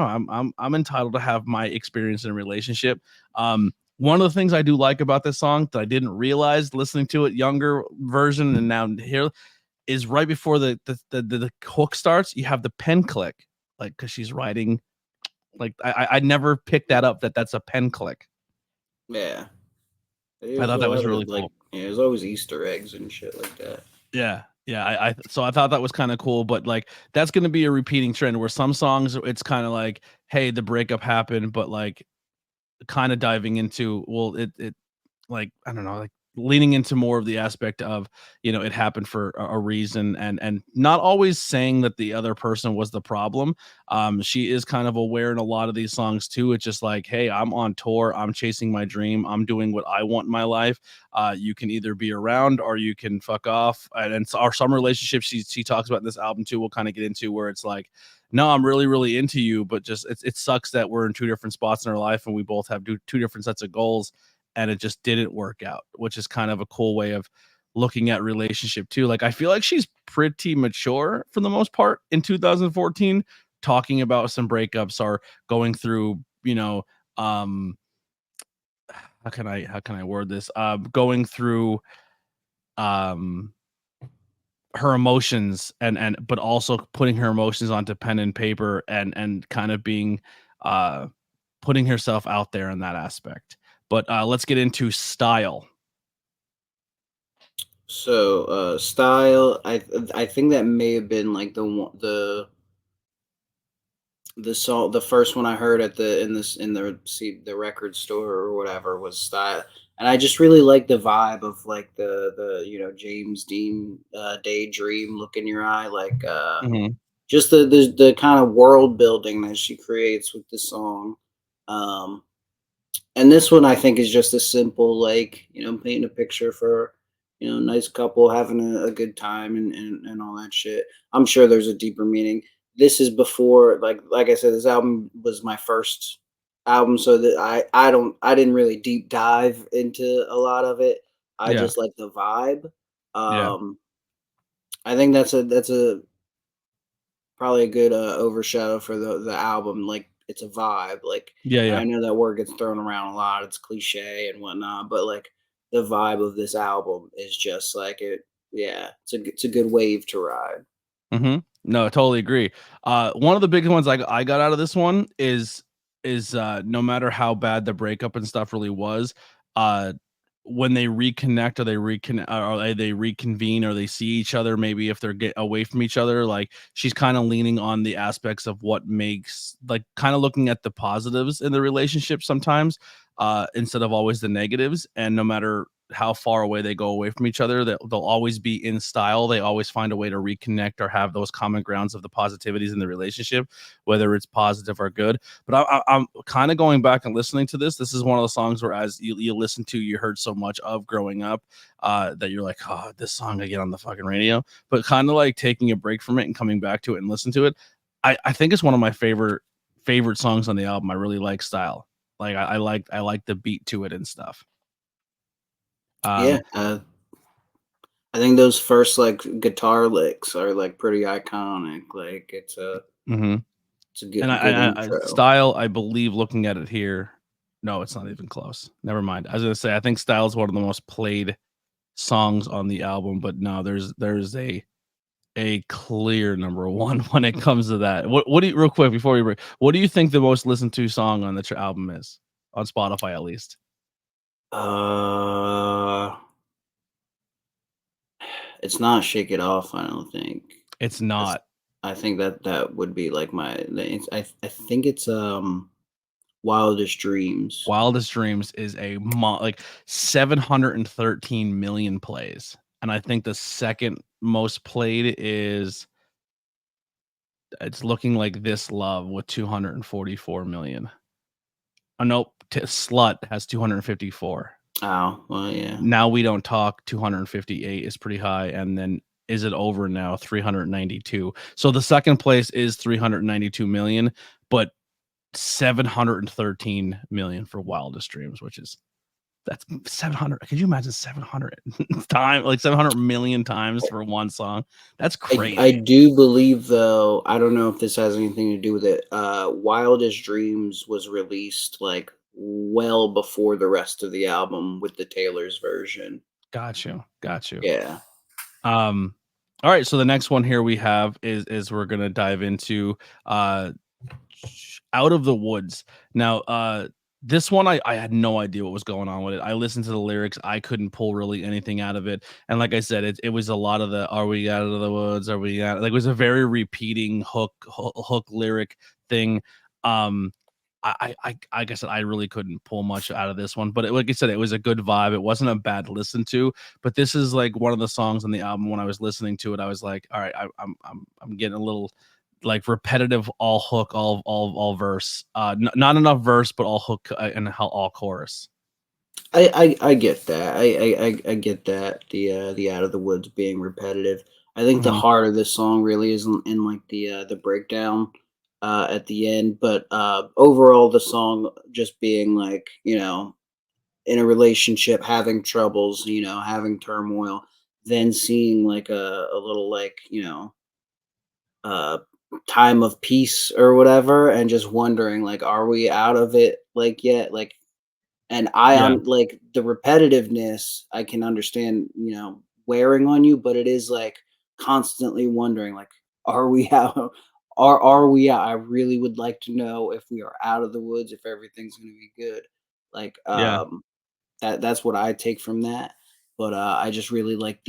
S1: I'm entitled to have my experience in a relationship. One of the things I do like about this song that I didn't realize listening to it younger version and now here is right before the hook starts, you have the pen click, like because she's writing. Like I never picked that up that's a pen click.
S2: Yeah.
S1: I
S2: There's
S1: thought
S2: a
S1: that
S2: lot
S1: was
S2: of
S1: really
S2: like,
S1: cool.
S2: yeah, there's always Easter eggs and shit like that.
S1: Yeah. Yeah. So I thought that was kind of cool, but like that's gonna be a repeating trend where some songs it's kind of like, hey, the breakup happened, but like kind of diving into, well, it like I don't know, like leaning into more of the aspect of it happened for a reason, and not always saying that the other person was the problem. She is kind of aware in a lot of these songs too. It's just like, hey, I'm on tour, I'm chasing my dream, I'm doing what I want in my life. You can either be around or you can fuck off. And so, some relationships she talks about in this album too, we'll kind of get into, where it's like, no, I'm really, really into you, but just it sucks that we're in two different spots in our life and we both have two different sets of goals, and it just didn't work out, which is kind of a cool way of looking at relationship too. Like I feel like she's pretty mature for the most part in 2014, talking about some breakups or going through, how can I word this? Going through um her emotions, and but also putting her emotions onto pen and paper, and kind of being uh putting herself out there in that aspect. But let's get into style.
S2: So, style, I think that may have been like the song, the first one I heard at the record store or whatever was style, and I just really like the vibe of like the James Dean daydream look in your eye, like
S1: Mhm.
S2: just the kind of world building that she creates with the song. Um, and this one I think is just a simple, like, painting a picture for, nice couple having a good time and all that shit. I'm sure there's a deeper meaning. This is before, like I said, this album was my first album, so that I didn't really deep dive into a lot of it. I
S1: Yeah.
S2: just like the vibe.
S1: Yeah.
S2: Um, I think that's a probably a good overshadow for the album. Like, it's a vibe. Like,
S1: Yeah,
S2: and I
S1: yeah.
S2: know that word gets thrown around a lot. It's cliche and whatnot, but like the vibe of this album is just like it. Yeah, it's a good wave to ride.
S1: Mhm. No, I totally agree. One of the big ones I got out of this one is no matter how bad the breakup and stuff really was, uh, when they reconnect or they reconvene or they see each other, maybe if they're get away from each other, like she's kind of leaning on the aspects of what makes, like kind of looking at the positives in the relationship sometimes, instead of always the negatives. And no matter how far away they go away from each other, that they'll always be in style. They always find a way to reconnect or have those common grounds of the positivities in the relationship, whether it's positive or good. But I'm kind of going back and listening to this. This is one of the songs where, as you listen to, you heard so much of growing up, that you're like, oh, this song again on the fucking radio. But kind of like taking a break from it and coming back to it and listen to it, I think it's one of my favorite songs on the album. I really like style. Like I like the beat to it and stuff.
S2: Yeah,
S1: Um,
S2: I think those first like guitar licks are like pretty iconic. Like
S1: mhm.
S2: it's a
S1: And
S2: good
S1: I
S2: intro.
S1: style, I believe, looking at it here, no, it's not even close. Never mind. I was gonna say I think style is one of the most played songs on the album, but no, there's a clear number one when it comes to that. What do you, real quick before we break? What do you think the most listened to song on the album is, on Spotify at least?
S2: Uh, it's not "Shake It Off." I don't think.
S1: It's
S2: That's
S1: not.
S2: I think that would be like I think it's Wildest Dreams.
S1: Wildest Dreams is like 713 million plays, and I think the second most played is, it's looking like This Love with 244 million. Oh, nope. Slut has 254.
S2: Oh, well, yeah.
S1: Now We Don't Talk, 258 is pretty high. And then Is It Over Now, 392. So the second place is 392 million, but 713 million for Wildest Dreams, which is That's 700. Could you imagine 700 times, like 700 million times for one song? That's
S2: I
S1: crazy.
S2: do believe, though, I don't know if this has anything to do with it, Wildest Dreams was released, like, well before the rest of the album with the Taylor's version.
S1: Got you. Got you.
S2: Yeah.
S1: Um, all right. So the next one here we have is we're gonna dive into uh Out of the Woods. Now, this one I had no idea what was going on with it. I listened to the lyrics, I couldn't pull really anything out of it. And like I said, it was a lot of the "Are we out of the woods? Are we out?" Like it was a very repeating hook lyric thing. Um, like I said, I really couldn't pull much out of this one, but like I said, it was a good vibe. It wasn't a bad listen to, but this is like one of the songs on the album. When I was listening to it, I was like, all right, I'm getting a little like repetitive, all hook, all verse. Not enough verse, but all hook and all chorus.
S2: I get that. I get that, the Out of the Woods being repetitive. I think the
S1: Hmm.
S2: heart of this song really is in, like, the breakdown, at the end, but, overall, the song just being, like, in a relationship, having troubles, having turmoil, then seeing, like, a little, like, uh, time of peace or whatever, and just wondering, like, "Are we out of it, like, yet?" Like, and I
S1: Yeah,
S2: on like, the repetitiveness, I can understand, wearing on you, but it is, like, constantly wondering, like, "Are we out? Are we out?" I really would like to know if we are out of the woods, if everything's gonna be good. Like,
S1: yeah,
S2: that's what I take from that, but, I just really like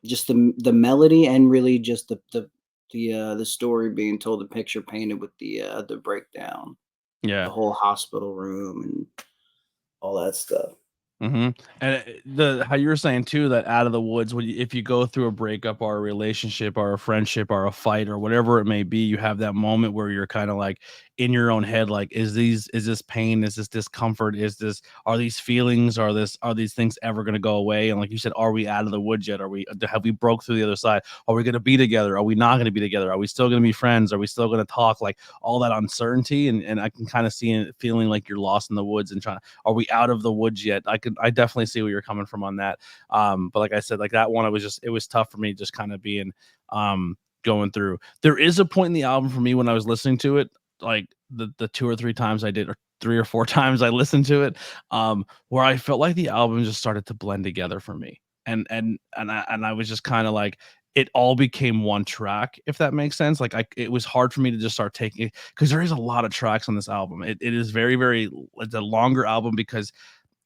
S2: just the melody, and really just the story being told, the picture painted with the breakdown,
S1: yeah.
S2: the whole hospital room, and all that stuff.
S1: Mhm, and, the how you were saying too that out of the woods, when if you go through a breakup or a relationship or a friendship or a fight or whatever it may be, you have that moment where you're kinda, like, in your own head, like, is this pain? Is this discomfort? Are these feelings? Are these things ever gonna go away? And like you said, are we out of the woods yet? Have we broke through the other side? Are we gonna be together? Are we not gonna be together? Are we still gonna be friends? Are we still gonna talk? Like, all that uncertainty, and I can kinda see it feeling like you're lost in the woods and trying, are we out of the woods yet? I definitely see where you're coming from on that. But like I said, like that one, it was tough for me just kind of being going through. There is a point in the album for me when I was listening to it, like the two or three times I did, or three or four times I listened to it, where I felt like the album just started to blend together for me. And I was just kind of like, it all became one track, if that makes sense. Like it was hard for me to just start taking, because there is a lot of tracks on this album. It is very, it's a longer album because,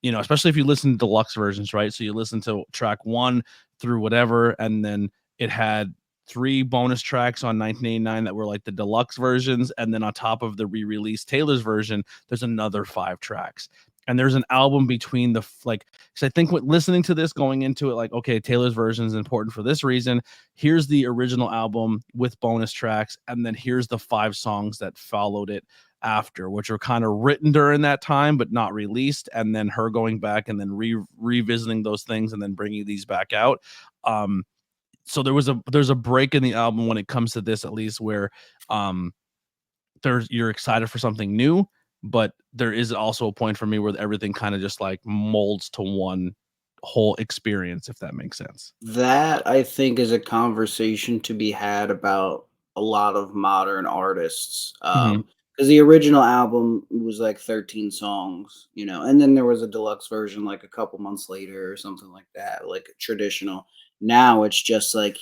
S1: especially if you listen to deluxe versions, right? So you listen to track one through whatever, and then it had three bonus tracks on 1989 that were like the deluxe versions, and then on top of the re-release Taylor's version, there's another five tracks. And there's an album between like, because I think what listening to this going into it, like, okay, Taylor's version is important for this reason. Here's the original album with bonus tracks, and then here's the five songs that followed it after, which were kind of written during that time but not released, and then her going back and then revisiting those things and then bringing these back out. So there's a break in the album when it comes to this, at least, where um you're excited for something new, but there is also a point for me where everything kind of just like molds to one whole experience, if that makes sense.
S2: That, I think, is a conversation to be had about a lot of modern artists.
S1: Hmm.
S2: Because the original album was like 13 songs, and then there was a deluxe version like a couple months later or something like that, like traditional. Now it's just like,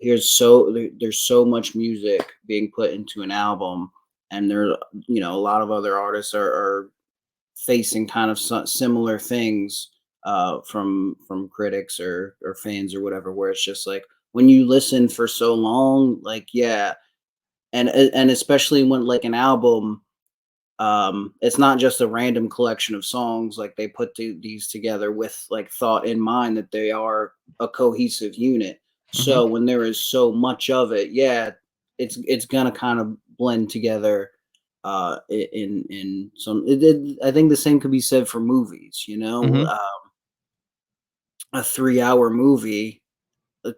S2: there's so much music being put into an album, and a lot of other artists are facing kind of similar things, from critics or fans or whatever, where it's just like, when you listen for so long, like, yeah, and especially when, like, an album, it's not just a random collection of songs, like, they put these together with, like, thought in mind, that they are a cohesive unit.
S1: Hmm.
S2: So when there is so much of it, yeah, it's gonna kind of blend together, in some, I think the same could be said for movies,
S1: Hmm.
S2: a 3 hour movie, a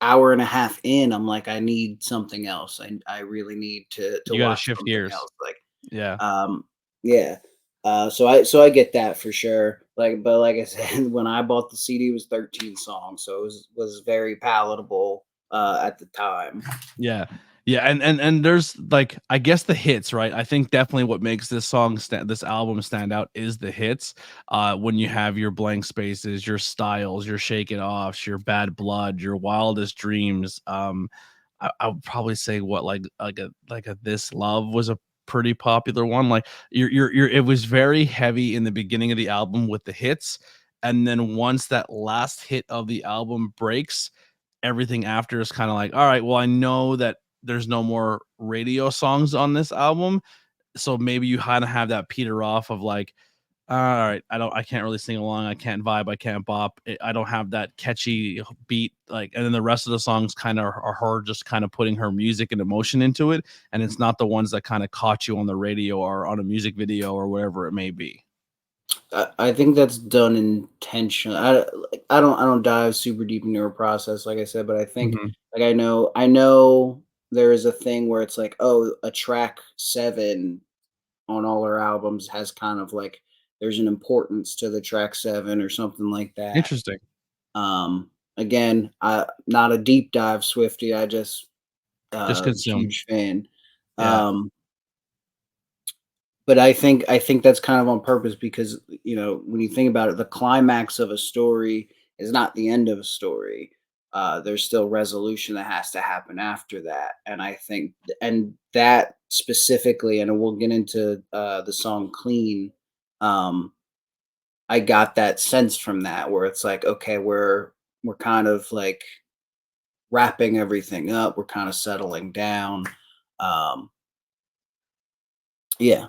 S2: hour and a half in, I'm like, I need something else. I really need to
S1: You got to
S2: watch
S1: shift
S2: something
S1: gears.
S2: else. Like,
S1: Yeah.
S2: um, yeah. So I get that for sure. Like, but like I said, when I bought the CD, it was 13 songs, so it was very palatable at the time.
S1: Yeah. Yeah, and there's like I guess the hits, right? I think definitely what makes this album stand out is the hits. When you have your blank spaces, your styles, your shake it offs, your bad blood, your wildest dreams. I would probably say what like a this love was a pretty popular one. Like you're it was very heavy in the beginning of the album with the hits, and then once that last hit of the album breaks, everything after is kind of like, all right, well, I know that there's no more radio songs on this album. So maybe you kind of have that peter off of like, all right, I can't really sing along. I can't vibe. I can't bop. I don't have that catchy beat. Like, and then the rest of the songs kind of are her just kind of putting her music and emotion into it. And it's not the ones that kind of caught you on the radio or on a music video or wherever it may be.
S2: I think that's done intentionally. I don't dive super deep into her process, like I said, but I think
S1: Mhm.
S2: like I know there is a thing where it's like, oh, a track 7 on all her albums has kind of like there's an importance to the track 7 or something like that.
S1: Interesting.
S2: Again, I not a deep dive Swifty. I just
S1: Just consume.
S2: huge fan.
S1: Yeah.
S2: Um, but I think that's kind of on purpose because, when you think about it, the climax of a story is not the end of a story. There's still resolution that has to happen after that, and I think, and that specifically, and we'll get into the song "Clean." Um, I got that sense from that, where it's like, okay, we're kind of like wrapping everything up. We're kind of settling down. Um, yeah.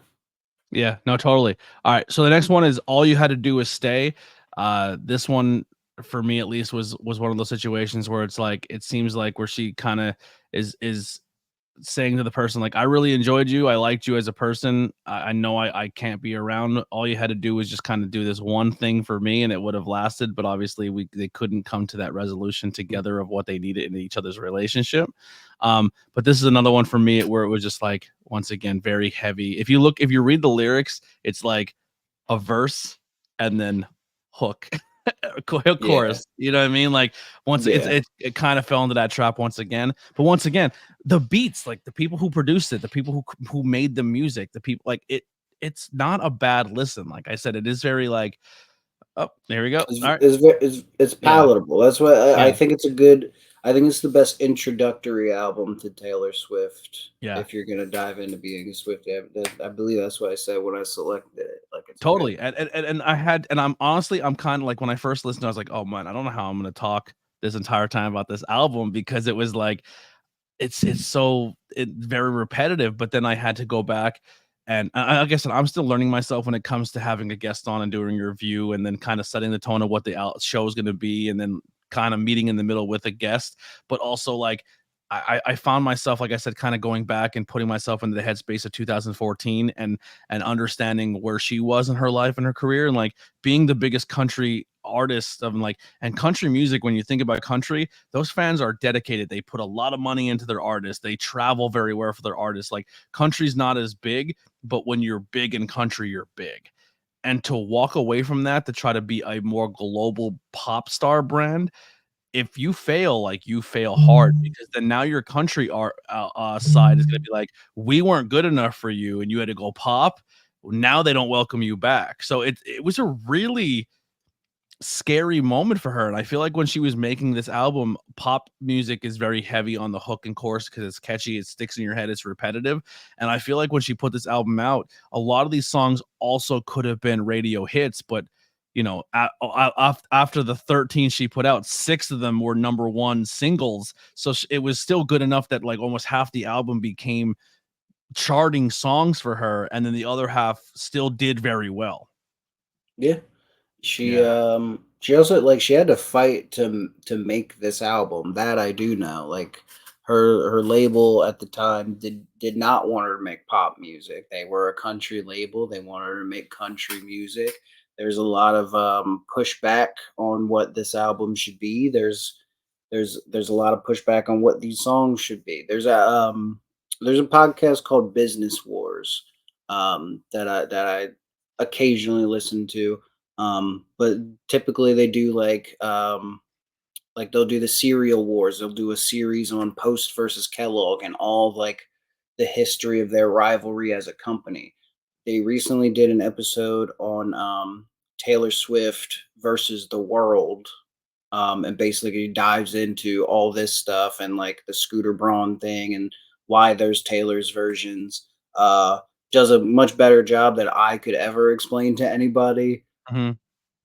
S1: Yeah, no, totally. All right, so the next one is All You Had to Do Was Stay. This one, for me at least, was one of those situations where it's like it seems like where she kind of is saying to the person like, I really enjoyed you, I liked you as a person, I know I can't be around. All you had to do was just kind of do this one thing for me and it would have lasted, but obviously they couldn't come to that resolution together of what they needed in each other's relationship. But this is another one for me where it was just like, once again, very heavy. If you read the lyrics, it's like a verse and then hook.
S2: Yeah.
S1: Chorus, you know what I mean? Like once
S2: Yeah.
S1: it kind of fell into that trap once again. But once again, the beats, like the people who produced it, the people who made the music, the people like it's not a bad listen. Like I said, it is very like, oh, there we go. All right.
S2: It's
S1: Yeah.
S2: palatable. That's why I
S1: Yeah.
S2: think it's a good. I think it's the best introductory album to Taylor Swift.
S1: Yeah.
S2: If you're gonna dive into being a Swiftie, I believe that's what I said when I selected it. Like it's a good.
S1: Totally. And I had and I'm honestly I'm kind of like when I first listened, I was like, oh man, I don't know how I'm gonna talk this entire time about this album because it was like it's so very repetitive, but then I had to go back and like I said, I'm still learning myself when it comes to having a guest on and doing a review and then kind of setting the tone of what the show is going to be and then kind of meeting in the middle with a guest, but also like I found myself, like I said, kind of going back and putting myself into the headspace of 2014 and understanding where she was in her life and her career and like being the biggest country artist of like and country music. When you think about country, those fans are dedicated. They put a lot of money into their artists. They travel very well for their artists. Like country's not as big, but when you're big in country, you're big. And to walk away from that to try to be a more global pop star brand, if you fail, like you fail hard because then now your country art side is going to be like, we weren't good enough for you and you had to go pop. Now they don't welcome you back. So it was a really scary moment for her. And I feel like when she was making this album, pop music is very heavy on the hook and chorus because it's catchy, it sticks in your head, it's repetitive. And I feel like when she put this album out, a lot of these songs also could have been radio hits, but after the 13 she put out, 6 of them were number one singles. So it was still good enough that like almost half the album became charting songs for her, and then the other half still did very well.
S2: Yeah. She
S1: Yeah.
S2: she also like she had to fight to make this album. That I do know. Like her label at the time did not want her to make pop music. They were a country label. They wanted her to make country music. There's a lot of pushback on what this album should be. There's a lot of pushback on what these songs should be. There's a podcast called Business Wars that I occasionally listen to. But typically they do like they'll do the cereal wars. They'll do a series on Post versus Kellogg and all of, like, the history of their rivalry as a company. They recently did an episode on Taylor Swift versus the world, and basically dives into all this stuff and like the Scooter Braun thing and why there's Taylor's versions. Does a much better job than I could ever explain to anybody
S1: Mhm.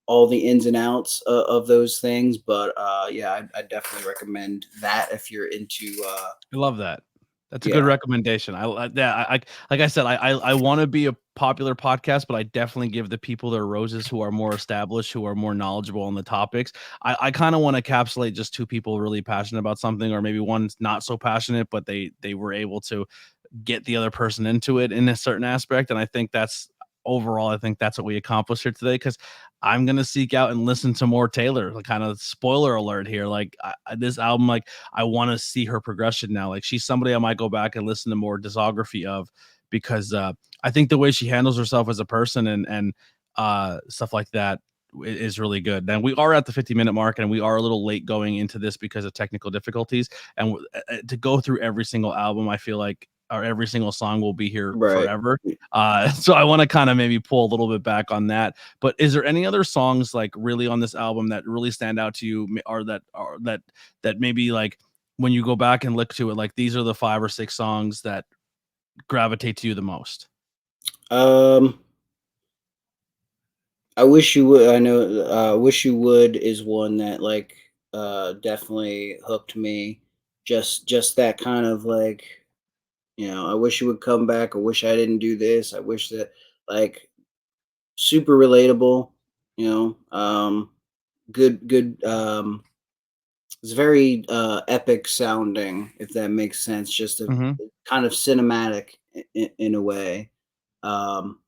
S2: all the ins and outs of those things. But yeah, I definitely recommend that if you're into
S1: I love that. That's a good
S2: yeah,
S1: recommendation. Yeah, like I said, I wanna be a popular podcast, but I definitely give the people their roses who are more established, who are more knowledgeable on the topics. I kinda wanna encapsulate just 2 people really passionate about something, or maybe one's not so passionate, but they were able to get the other person into it in a certain aspect. And I think that's overall, I think that's what we accomplished here today. Because I'm gonna seek out and listen to more Taylor. Like, kind of spoiler alert here. Like, this album, like, I want to see her progression now. Like, she's somebody I might go back and listen to more discography of, because I think the way she handles herself as a person and stuff like that is really good. And we are at the 50-minute mark, and we are a little late going into this because of technical difficulties. And to go through every single album, I feel like, or every single song, will be here
S2: right.
S1: forever. So I want to kind of maybe pull a little bit back on that. But is there any other songs like really on this album that really stand out to you, or that maybe like when you go back and look to it, like these are the 5 or 6 songs that gravitate to you the most?
S2: Um, I wish you would. I know. Wish you would is one that like definitely hooked me. Just that kind of like, I wish you would come back. I wish I didn't do this. I wish that, like, super relatable. You good. It's very epic sounding, if that makes sense. Just a
S1: Mhm.
S2: kind of cinematic in a way. Um,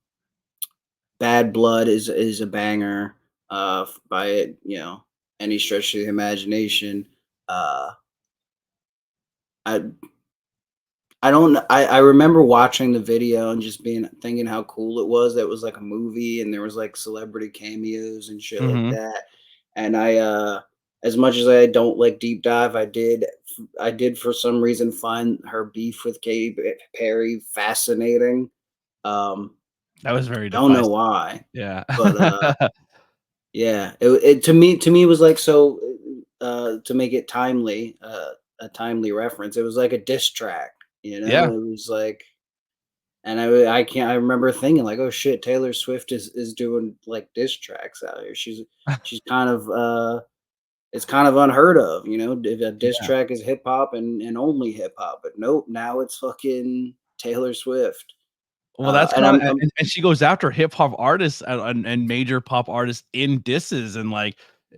S2: Bad Blood is a banger by it, any stretch of the imagination. Uh, I I don't kn I remember watching the video and just being thinking how cool it was that it was like a movie and there was, like, celebrity cameos and shit like
S1: Mhm.
S2: that, and as much as I don't like deep dive, I did for some reason find her beef with Katy Perry fascinating. Um,
S1: That was very
S2: I don't know
S1: divisive.
S2: why,
S1: Yeah.
S2: but, yeah, it to me, it was like so, to make it timely, a timely reference, it was like a diss track,
S1: Yeah.
S2: It was like, and I remember thinking like, "Oh shit, Taylor Swift is doing, like, diss tracks out here." She's kind of, it's kind of unheard of, if a diss
S1: Yeah.
S2: track is hip hop and only hip hop, but nope, now it's fucking Taylor Swift.
S1: Well, that's
S2: And
S1: kinda,
S2: I'm
S1: and she goes after hip hop artists and major pop artists in disses, and
S2: yeah,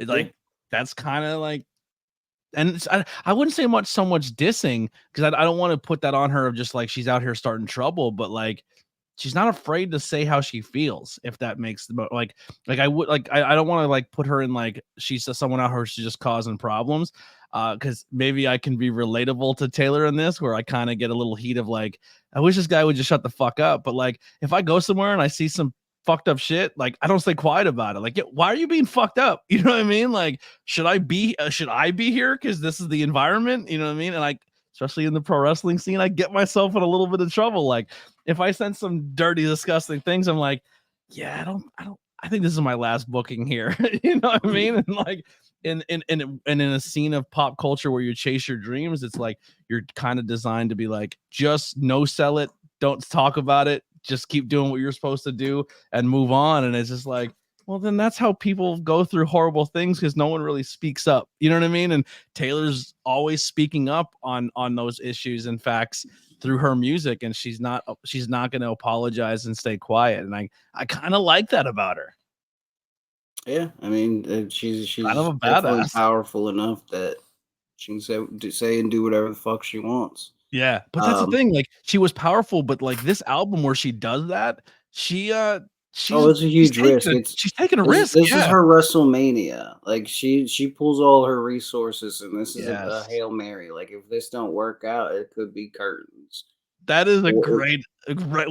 S1: like, that's kinda like, and I wouldn't say so much dissing, because I don't wanna put that on her of just like she's out here starting trouble, but like, she's not afraid to say how she feels, if that makes the like, I would like, I don't wanna like put her in like she's just someone out here, she's just causing problems. Because maybe I can be relatable to Taylor in this, where I kinda get a little heat of like, I wish this guy would just shut the fuck up. But like, if I go somewhere and I see some fucked up shit, like, I don't stay quiet about it. Like, yeah, why are you being fucked up? You know what I mean? Like, should I be here because this is the environment? You know what I mean? And like, especially in the pro wrestling scene, I get myself in a little bit of trouble. Like, if I sense some dirty, disgusting things, I'm like, yeah, I think this is my last booking here. You know what I mean? And like, in a scene of pop culture where you chase your dreams, it's like you're kind of designed to be like, just no sell it, don't talk about it, just keep doing what you're supposed to do and move on. And it's just like, well, then that's how people go through horrible things, because no one really speaks up. You know what I mean? And Taylor's always speaking up on those issues and facts through her music, and she's not going to apologize and stay quiet. And I kind of like that about her.
S2: yeah. I mean,
S1: Kind of
S2: she's
S1: a
S2: definitely
S1: badass.
S2: powerful enough that she can say and do whatever the fuck she wants.
S1: Yeah, but that's the
S2: Um,
S1: thing, like, she was powerful, but, like, this album where she does that, she,
S2: oh, it's a huge risk.
S1: she's taking a
S2: This
S1: risk,
S2: this is
S1: yeah.
S2: her WrestleMania. Like, she pulls all her resources, and this is a
S1: Yes.
S2: Hail Mary. Like, if this don't work out, it could be curtains.
S1: That is a
S2: Or
S1: great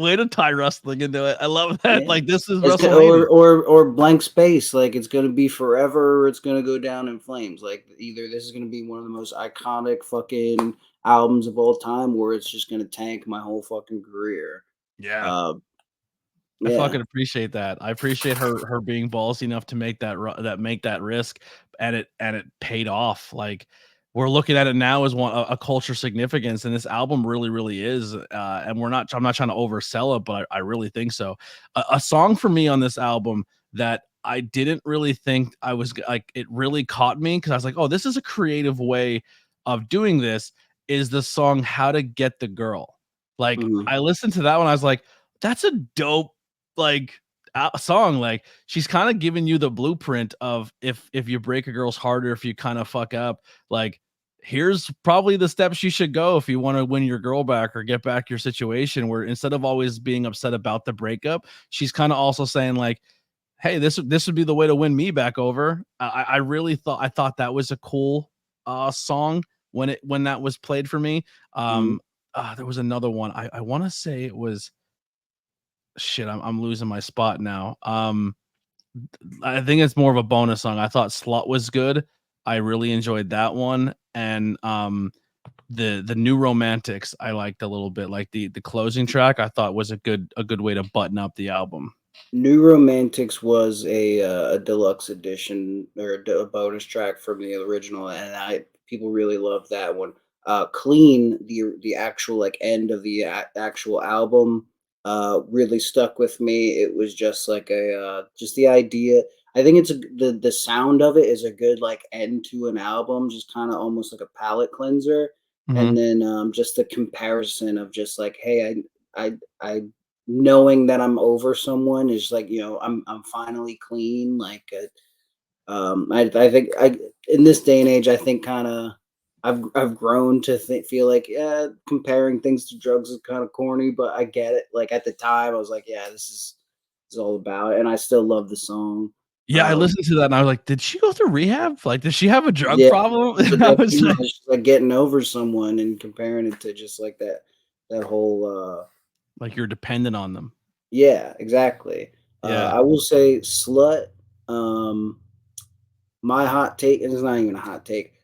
S1: way to tie wrestling into it. I love that.
S2: yeah.
S1: Like, this is
S2: It's
S1: WrestleMania.
S2: or blank space, like, it's gonna be forever or it's gonna go down in flames, like, either this is gonna be one of the most iconic fucking albums of all time, or it's just gonna tank my whole fucking career.
S1: Yeah.
S2: Uh,
S1: I
S2: yeah.
S1: fucking appreciate that. I appreciate her being ballsy enough to make that risk, and it paid off. Like, we're looking at it now as a culture significance, and this album really is. And I'm not trying to oversell it, but I really think so. A song for me on this album that I didn't really think I was like, it really caught me because I was like, oh, this is a creative way of doing this. Is the song "How to Get the Girl"? Like,
S2: Mhm,
S1: I listened to that one, I was like, that's a dope like song. Like, she's kind of giving you the blueprint of if you break a girl's heart or if you kind of fuck up, like, here's probably the steps you should go if you want to win your girl back or get back your situation, where instead of always being upset about the breakup, she's kind of also saying like, hey, this would be the way to win me back over. I really thought that was a cool song when that was played for me.
S2: mhm.
S1: There was another one. I want to say it was shit. I'm losing my spot now. I think it's more of a bonus song. I thought Slut was good. I really enjoyed that one. And the New Romantics I liked a little bit. Like the closing track I thought was a good way to button up the album.
S2: New Romantics was a deluxe edition or a bonus track from the original, and I people really loved that one. Clean, the actual like end of the actual album, really stuck with me. It was just like just the idea. I think it's the sound of it is a good like end to an album, just kind of almost like a palate cleanser. And
S1: Mhm.
S2: then just the comparison of just like, hey, I knowing that I'm over someone is like, I'm finally clean. Like, I think I in this day and age, I think kind of I've grown to feel like, yeah, comparing things to drugs is kind of corny, but I get it. Like at the time, I was like, yeah, this is all about it, and I still love the song.
S1: Yeah, I
S2: Um,
S1: listened to that and I was like, did she go through rehab? Like, does she have a drug
S2: yeah,
S1: problem?
S2: but
S1: And I
S2: that's
S1: was like,
S2: it's just like getting over someone and comparing it to just like that whole
S1: like, you're dependent on them.
S2: yeah, exactly.
S1: Yeah.
S2: I will say Slut, um, my hot take, and it's not even a hot take.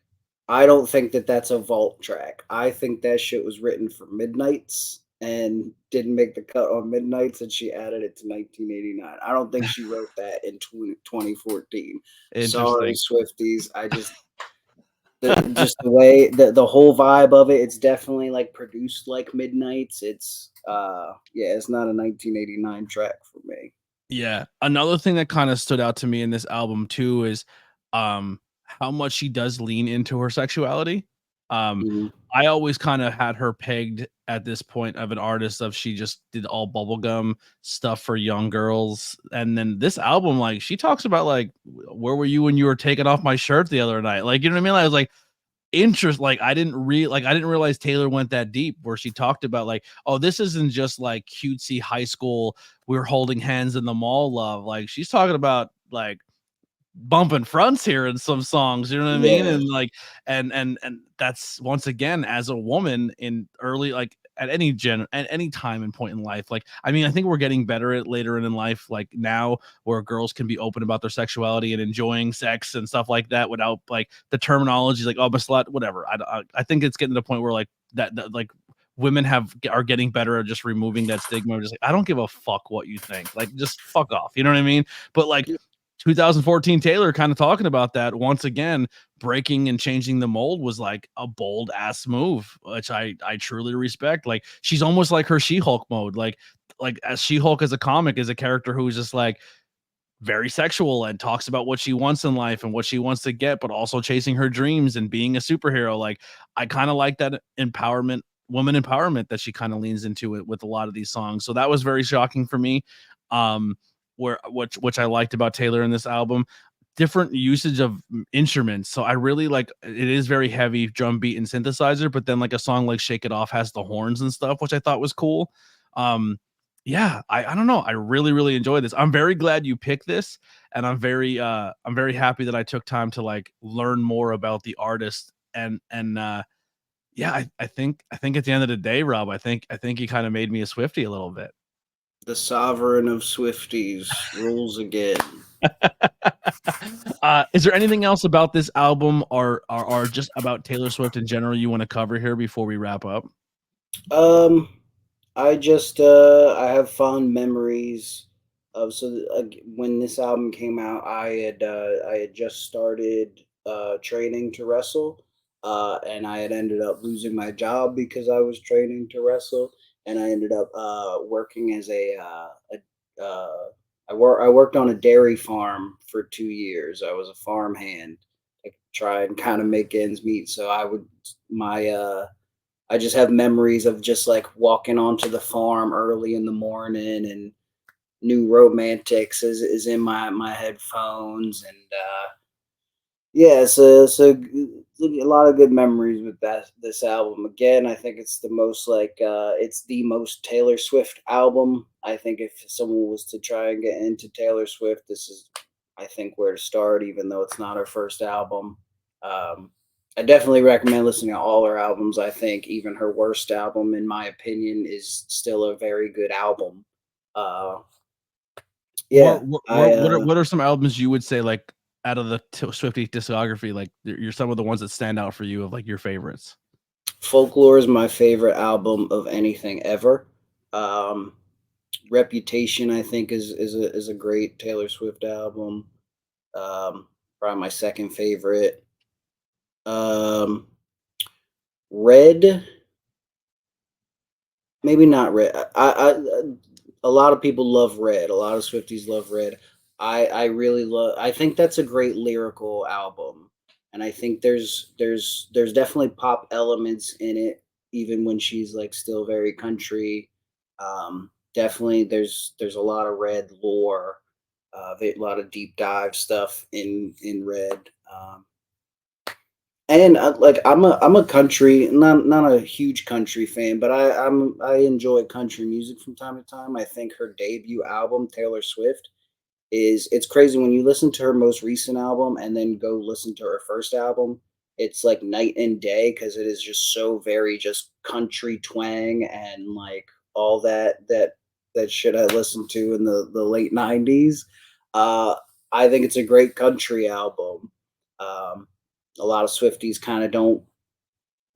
S2: I don't think that that's a vault track. I think that shit was written for Midnights and didn't make the cut on Midnights, and she added it to 1989. I don't think she wrote that in 2014. Sorry,
S1: Interesting.
S2: Swifties. I just the way the whole vibe of it, it's definitely like produced like Midnights. It's yeah, it's not a 1989 track for me.
S1: Yeah. Another thing that kind of stood out to me in this album too is how much she does lean into her sexuality. Um
S2: Mhm.
S1: I always kind of had her pegged at this point of an artist of she just did all bubblegum stuff for young girls. And then this album, like, she talks about like, where were you when you were taking off my shirt the other night? Like, you know what I mean? I was like, I didn't realize Taylor went that deep where she talked about like, oh, this isn't just like cutesy high school, we're holding hands in the mall love. Like, she's talking about like bumping fronts here in some songs, you know what I mean?
S2: Yeah.
S1: And like, and that's once again, as a woman in early, like, at any time and point in life. Like, I mean, I think we're getting better at later in life, like now, where girls can be open about their sexuality and enjoying sex and stuff like that without like the terminology like, oh, I'm a slut, whatever. I think it's getting to the point where like that like women are getting better at just removing that stigma. Just like, I don't give a fuck what you think, like, just fuck off, you know what I mean? But like, 2014 Taylor kind of talking about that once again, breaking and changing the mold was like a bold ass move, which I truly respect. Like, she's almost like her She-Hulk mode. Like as She-Hulk as a comic is a character who's just like very sexual and talks about what she wants in life and what she wants to get, but also chasing her dreams and being a superhero. Like, I kind of like that empowerment, woman empowerment that she kind of leans into it with a lot of these songs. So that was very shocking for me. Which I liked about Taylor in this album. Different usage of instruments. So I really like it is very heavy drum beat and synthesizer, but then like a song like Shake It Off has the horns and stuff, which I thought was cool. Um, yeah, I don't know. I really enjoyed this. I'm very glad you picked this, and I'm very happy that I took time to like learn more about the artist and Yeah, I think at the end of the day, Rob, I think you kind of made me a Swiftie a little bit.
S2: The sovereign of Swifties rules again.
S1: Is there anything else about this album or just about Taylor Swift in general you want to cover here before we wrap up?
S2: Um, I just I have fond memories of when this album came out, I had just started training to wrestle, and I had ended up losing my job because I was training to wrestle, and I ended up working as I worked on a dairy farm for 2 years. I was a farm hand to try and kind of make ends meet. So my I just have memories of just like walking onto the farm early in the morning, and New Romantics is in my headphones, and yeah, a lot of good memories with this album. Again, I think it's the most it's the most Taylor Swift album. I think if someone was to try and get into Taylor Swift, this is, I think, where to start, even though it's not her first album. Um, I definitely recommend listening to all her albums. I think even her worst album, in my opinion, is still a very good album. Uh,
S1: What
S2: yeah,
S1: what
S2: I
S1: what what are what are some albums you would say, like, out of the Swiftie discography, like, you're some of the ones that stand out for you of, like, your favorites?
S2: Folklore is my favorite album of anything ever. Um, Reputation, I think, is a great Taylor Swift album. Probably my second favorite. Um, Red, maybe not Red. A lot of people love Red. A lot of Swifties love Red. I really love. I think that's a great lyrical album, and I think there's definitely pop elements in it, even when she's like still very country. Definitely, there's a lot of Red lore, a lot of deep dive stuff in Red. And I'm a country, not a huge country fan, but I enjoy country music from time to time. I think her debut album, Taylor Swift, is it's crazy when you listen to her most recent album and then go listen to her first album. It's like night and day because it is just so very just country twang and like all that shit I listened to in the late '90s. Uh, I think it's a great country album. Um, a lot of Swifties kind of don't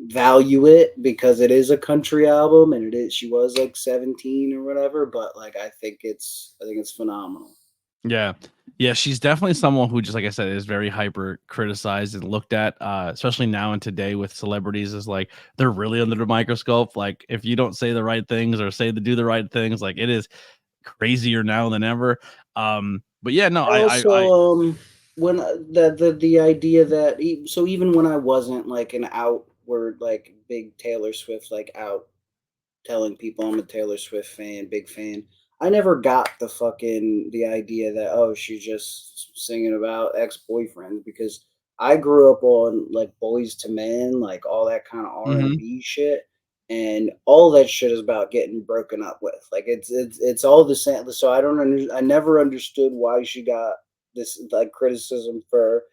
S2: value it because it is a country album and it is she was like 17 or whatever, but like I think it's phenomenal.
S1: Yeah. Yeah, she's definitely someone who, just like I said, is very hyper criticized and looked at, especially now and today with celebrities, is like they're really under the microscope. Like if you don't say the right things or say to do the right things, like it is crazier now than ever. But yeah, no, I
S2: Also, when the idea that so even when I wasn't like an outward like big Taylor Swift like out telling people I'm a Taylor Swift fan, big fan. I never got the idea that oh she's just singing about ex boyfriends because I grew up on like Boys to Men, like all that kind of
S1: mhm.
S2: R&B shit, and all that shit is about getting broken up with. Like it's all the same. So I never understood why she got this like criticism for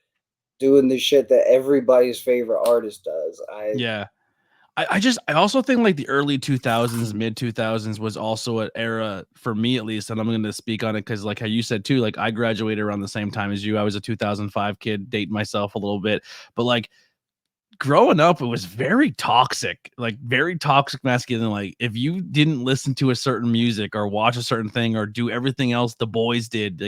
S2: doing the shit that everybody's favorite artist does.
S1: Yeah. I also think like the early 2000s, mid 2000s was also an era for me at least, and I'm going to speak on it because like how you said too, like I graduated around the same time as you. I was a 2005 kid, dating myself a little bit, but like growing up, it was very toxic, like very toxic masculine. Like if you didn't listen to a certain music or watch a certain thing or do everything else the boys did,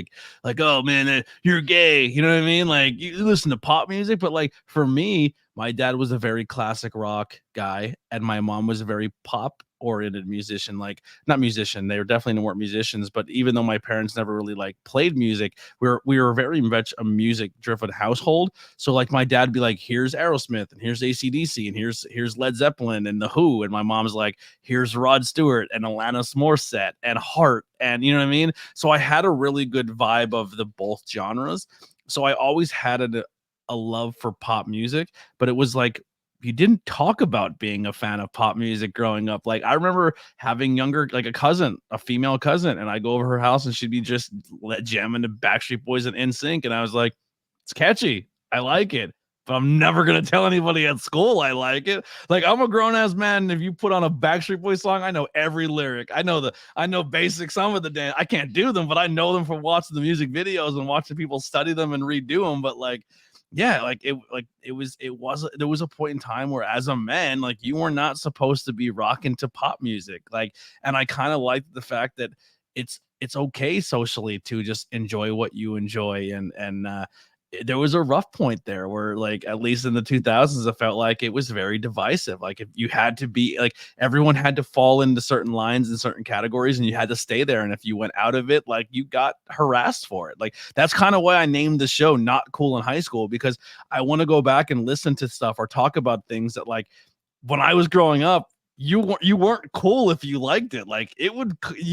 S1: like oh man, you're gay. You know what I mean? Like you listen to pop music, but like for me, my dad was a very classic rock guy, and my mom was a very pop oriented musician. Like not musician, they were definitely weren't musicians, but even though my parents never really like played music, we were very much a music driven household. So like my dad'd be like, here's Aerosmith and here's ACDC and here's Led Zeppelin and The Who. And my mom's like, here's Rod Stewart and Alanis Morissette and Heart. And you know what I mean? So I had a really good vibe of the both genres. So I always had a love for pop music, but it was like you didn't talk about being a fan of pop music growing up. Like I remember having younger, like a cousin, a female cousin, and I go over her house and she'd be just jamming the Backstreet Boys and NSYNC, and I was like, it's catchy. I like it. but I'm never gonna tell anybody at school I like it. Like, I'm a grown ass man, and if you put on a Backstreet Boys song, I know every lyric. I know basic some of the dance. I can't do them, but I know them from watching the music videos and watching people study them and redo them. But like, yeah, there was a point in time where as a man, like, you were not supposed to be rocking to pop music. Like, and I kind of like the fact that it's okay socially to just enjoy what you enjoy. And there was a rough point there where, like, at least in the 2000s, it felt like it was very divisive. Like, if you had to be like, everyone had to fall into certain lines in certain categories, and you had to stay there. And if you went out of it, like, you got harassed for it. Like, that's kind of why I named the show Not Cool in High School, because I want to go back and listen to stuff or talk about things that, like, when I was growing up, you weren't cool if you liked it. Like, you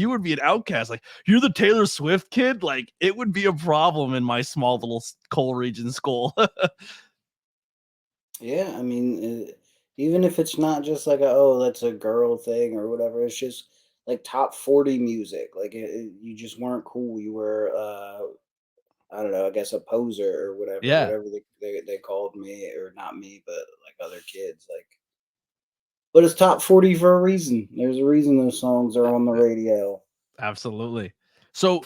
S1: would be an outcast. Like, you're the Taylor Swift kid. Like, it would be a problem in my small little coal region school.
S2: Yeah, I mean, even if it's not just like oh, that's a girl thing or whatever, it's just like top 40 music. Like you just weren't cool. You were, I don't know, I guess a poser or whatever,
S1: Yeah,
S2: whatever they called me, or not me, but like other kids. Like, but it's top 40 for a reason. There's a reason those songs are on the radio.
S1: absolutely. So,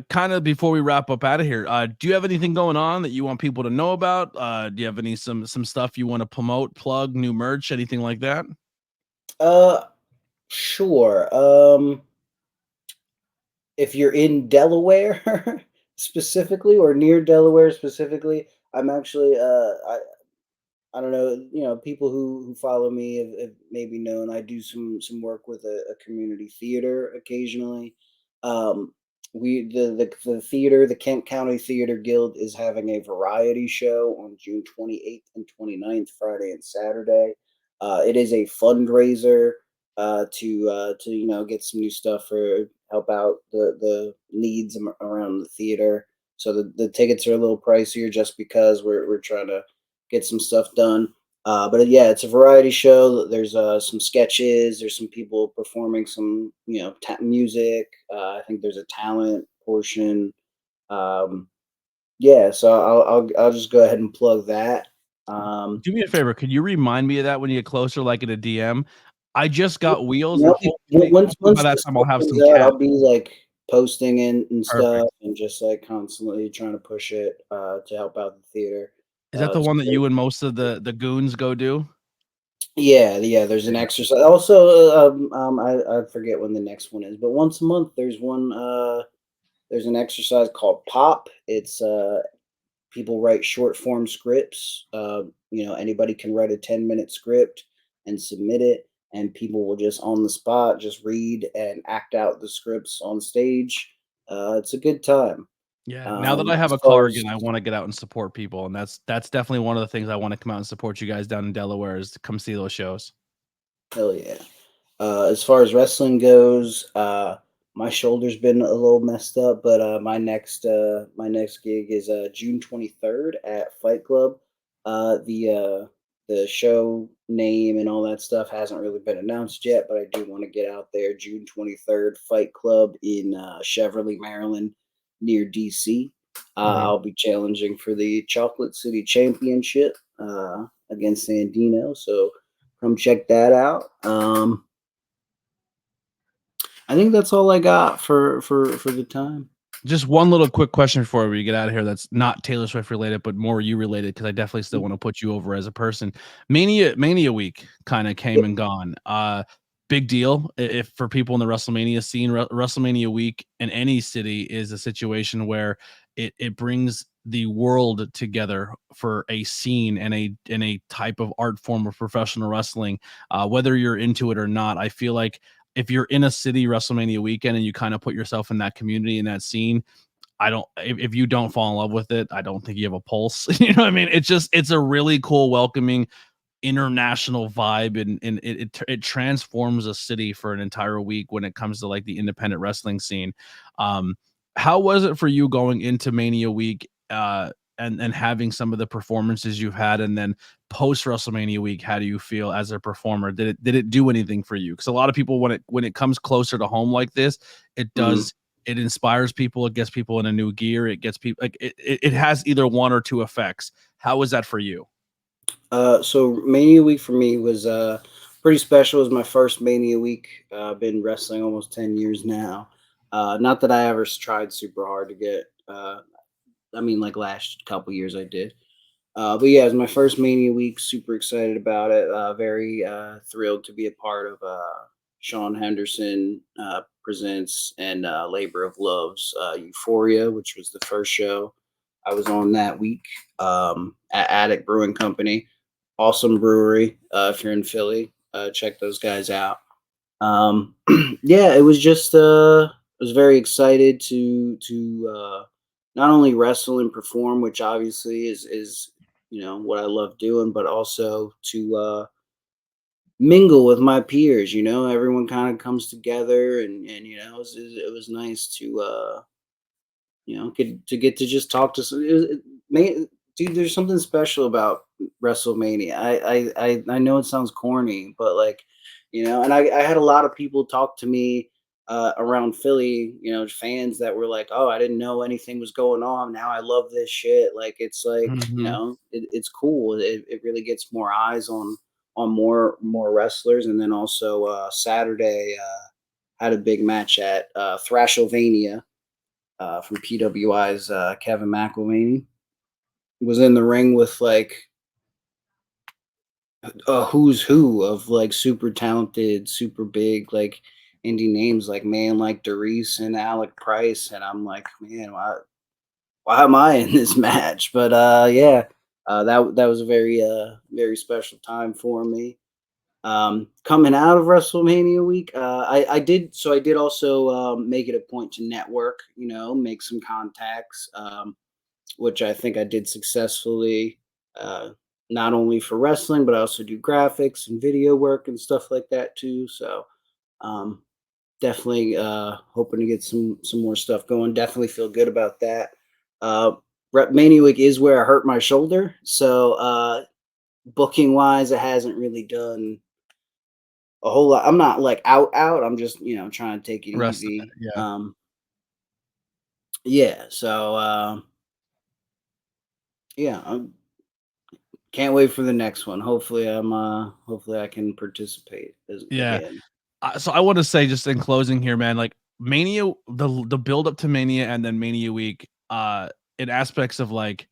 S1: kind of before we wrap up out of here, do you have anything going on that you want people to know about? Do you have some stuff you want to promote, plug, new merch, anything like that?
S2: Uh, sure. If you're in Delaware specifically, or near Delaware specifically, I'm actually I don't know, people who follow me have maybe known I do some work with a community theater occasionally. Um, the theater, the Kent County Theater Guild, is having a variety show on June 28th and 29th, Friday and Saturday. It is a fundraiser to get some new stuff for help out the needs around the theater. So the tickets are a little pricier just because we're trying to get some stuff done. But yeah, it's a variety show. There's some sketches. There's some people performing some, music. I think there's a talent portion. Um, yeah, so I'll just go ahead and plug that.
S1: Do me a favor. Could you remind me of that when you get closer, like in a DM? I just
S2: Yep,
S1: got wheels, and
S2: yep.
S1: hopefully by
S2: Once
S1: that
S2: this
S1: time I'll
S2: stuff
S1: have
S2: comes
S1: some
S2: out,
S1: cat.
S2: I'll be like posting and stuff,
S1: Perfect.
S2: and just like constantly trying to push it to help out the theater.
S1: Is that the
S2: Just
S1: one that you and most of the goons go do?
S2: Yeah, yeah, there's an
S1: Yeah.
S2: exercise. Also, I forget when the next one is, but once a month there's one. There's an exercise called Pop. It's people write short form scripts. Anybody can write a 10-minute script and submit it, and people will just on the spot just read and act out the scripts on stage. It's a good time.
S1: Yeah. Now that I have
S2: As
S1: a
S2: far
S1: car
S2: as
S1: again, I wanna get out and support people, and that's definitely one of the things I wanna come out and support you guys down in Delaware, is to come see those shows.
S2: hell yeah. As far as wrestling goes, my shoulder's been a little messed up, but my next gig is June 23rd at Fight Club. The show name and all that stuff hasn't really been announced yet, but I do want to get out there. June 23rd, Fight Club in Cheverly, Maryland, near DC.
S1: Okay.
S2: I'll be challenging for the Chocolate City Championship against Sandino, so come check that out. I think that's all I got for the time.
S1: Just one little quick question before we get out of here that's not Taylor Swift related, but more you related, because I definitely still
S2: Mm,
S1: want to put you over as a person. Mania week kind of
S2: yeah,
S1: came and gone. Big deal if for people in the WrestleMania scene. WrestleMania week in any city is a situation where it brings the world together for a scene and a type of art form of professional wrestling. Whether you're into it or not, I feel like if you're in a city WrestleMania weekend and you kind of put yourself in that community in that scene, I don't if you don't fall in love with it, I don't think you have a pulse. You know what I mean? It's a really cool, welcoming international vibe, and it transforms a city for an entire week when it comes to like the independent wrestling scene. Um, how was it for you going into Mania week, and having some of the performances you've had, and then post WrestleMania week, how do you feel as a performer? Did it do anything for you? Because a lot of people, when it comes closer to home like this, it
S2: mhm.
S1: does. It inspires people. It gets people in a new gear. It gets people like it has either one or two effects. How was that for you?
S2: So Mania Week for me was pretty special. It was my first Mania Week. I've been wrestling almost 10 years now. Not that I ever tried super hard to get. I mean, like last couple years I did. But yeah, it was my first Mania Week. Super excited about it. Very thrilled to be a part of Sean Henderson presents and Labor of Love's Euphoria, which was the first show I was on that week at Attic Brewing Company. Awesome brewery. If you're in Philly, check those guys out. Yeah, it was just I was very excited to not only wrestle and perform, which obviously is what I love doing, but also to mingle with my peers. Everyone kind of comes together, and it was nice to get to just talk to some. Dude, there's something special about WrestleMania. I know it sounds corny, but like, and I had a lot of people talk to me around Philly, fans that were like, "Oh, I didn't know anything was going on. Now I love this shit." Like, it's like,
S1: Mhm.
S2: it's cool. It really gets more eyes on more wrestlers, and then also Saturday had a big match at Thrashovania from PWI's Kevin McElvaney was in the ring with like a who's who of like super talented, super big like indie names like man like Darius and Alec Price, and I'm like, man, why am I in this match? But yeah, that was a very special time for me. Coming out of WrestleMania week, I did also make it a point to network, make some contacts. Which I think I did successfully, uh, not only for wrestling, but I also do graphics and video work and stuff like that too. So um, definitely hoping to get some more stuff going. Definitely feel good about that. Uh, Mania Week is where I hurt my shoulder, so booking wise, it hasn't really done a whole lot. I'm not like out. I'm just trying to take it
S1: Rest.
S2: easy.
S1: Yeah.
S2: Yeah. So yeah, can't wait for the next one. Hopefully I can participate
S1: Yeah.
S2: again.
S1: So I want to say just in closing here, man, like Mania, the build up to Mania and then Mania week, in aspects of like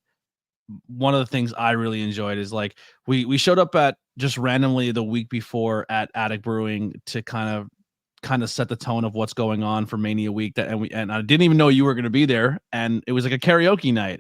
S1: one of the things I really enjoyed is like we showed up at just randomly the week before at Attic Brewing to kind of set the tone of what's going on for Mania week and I didn't even know you were going to be there and it was like a karaoke night.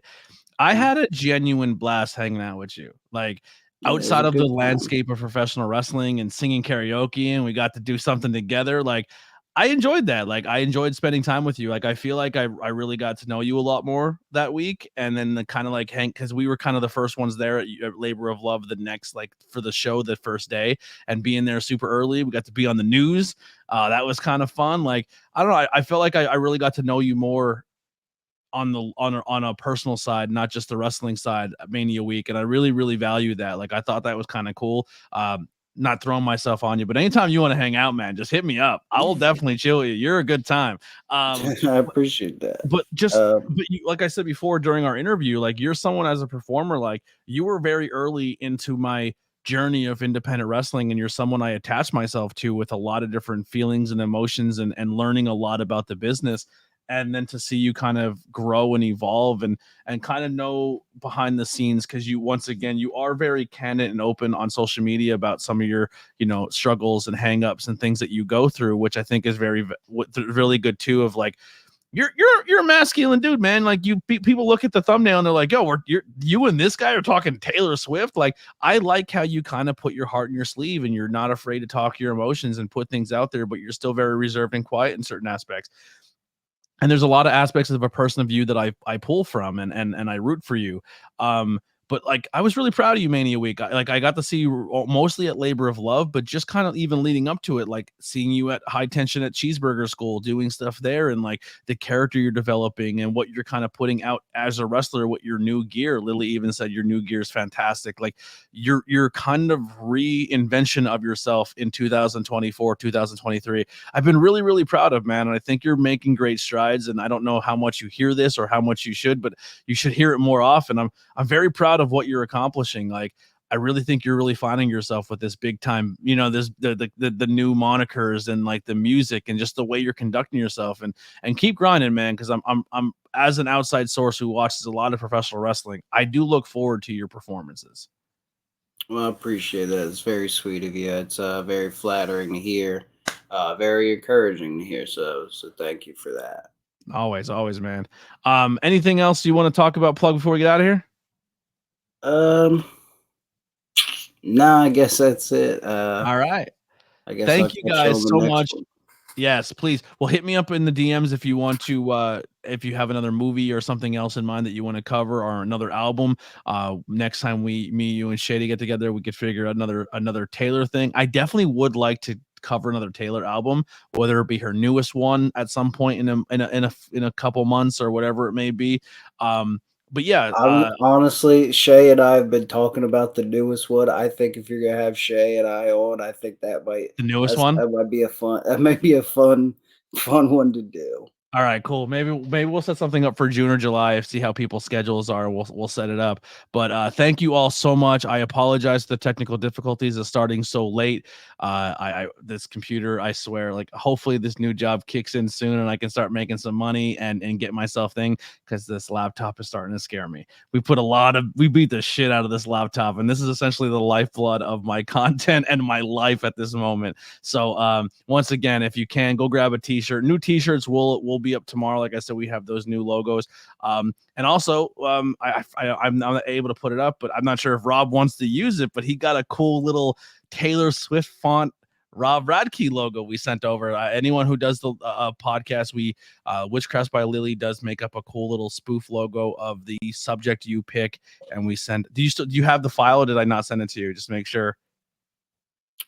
S1: I
S2: Mm.
S1: had a genuine blast hanging out with you. Like
S2: Yeah, it was
S1: outside
S2: a
S1: of the
S2: good time.
S1: landscape of professional wrestling and singing karaoke, and we got to do something together. Like I enjoyed that. Like I enjoyed spending time with you. Like I feel like I really got to know you a lot more that week. And then the kind of like Hank, because we were kind of the first ones there at Labor of Love the next like for the show the first day and being there super early. We got to be on the news. That was kind of fun. Like I don't know. I felt like I really got to know you more on a personal side, not just the wrestling side, Mania week, and I really value that. Like I thought that was kind of cool. Not throwing myself on you, but anytime you want to hang out, man, just hit me up. I will definitely chill with you. You're a good time.
S2: I appreciate that.
S1: But just
S2: Uh,
S1: but you, like I said before during our interview, like you're someone as a performer, like you were very early into my journey of independent wrestling, and you're someone I attach myself to with a lot of different feelings and emotions and learning a lot about the business. And then to see you kind of grow and evolve and kind of know behind the scenes, because you once again you are very candid and open on social media about some of your struggles and hangups and things that you go through, which I think is really good too. Of like you're a masculine dude, man. Like people look at the thumbnail and they're like, "Yo, you and this guy are talking Taylor Swift." Like, I like how you kind of put your heart in your sleeve and you're not afraid to talk your emotions and put things out there, but you're still very reserved and quiet in certain aspects. And there's a lot of aspects of a person of you that I pull from and I root for you. But like I was really proud of you Mania week. I got to see you mostly at Labor of Love, but just kind of even leading up to it, like seeing you at High Tension at Cheeseburger School doing stuff there, and like the character you're developing and what you're kind of putting out as a wrestler with your new gear. Lily even said your new gear is fantastic. Like your kind of reinvention of yourself in 2024, 2023. I've been really proud of, man. And I think you're making great strides. And I don't know how much you hear this or how much you should, but you should hear it more often. I'm very proud of what you're accomplishing. Like I really think you're really finding yourself with this big time, you know, this the new monikers and like the music and just the way you're conducting yourself, and keep grinding, man. Because I'm as an outside source who watches a lot of professional wrestling, I do look forward to your performances.
S2: Well, I appreciate that. It's very sweet of you. It's very flattering to hear, very encouraging to hear. So thank you for that.
S1: Always, man. Anything else you want to talk about, plug, before we get out of here?
S2: No, I guess that's it.
S1: All right.
S2: I guess I'll
S1: Thank you
S2: catch you
S1: guys
S2: on
S1: so
S2: the next
S1: much.
S2: one.
S1: Yes, please. Well, hit me up in the DMs if you want to, if you have another movie or something else in mind that you want to cover, or another album. Next time me, you, and Shady get together, we could figure out another Taylor thing. I definitely would like to cover another Taylor album, whether it be her newest one at some point in a couple months or whatever it may be. But yeah,
S2: I'm honestly, Shay and I have been talking about the newest one. I think if you're gonna have Shay and I on, I think
S1: the newest one.
S2: that might be a fun one to do.
S1: All right, cool. Maybe we'll set something up for June or July. See how people's schedules are. We'll set it up. But thank you all so much. I apologize for the technical difficulties of starting so late. I this computer, I swear, like hopefully this new job kicks in soon and I can start making some money and get myself thing, because this laptop is starting to scare me. We beat the shit out of this laptop, and this is essentially the lifeblood of my content and my life at this moment. So once again, if you can, go grab a t-shirt. New t-shirts will be up tomorrow. Like I said, we have those new logos. And also, I'm not able to put it up, but I'm not sure if Rob wants to use it, but he got a cool little Taylor Swift font Rob Radke logo we sent over. Anyone who does the podcast, Witchcraft by Lily does make up a cool little spoof logo of the subject you pick, and we send. Do you have the file, or did I not send it to you? Just make sure.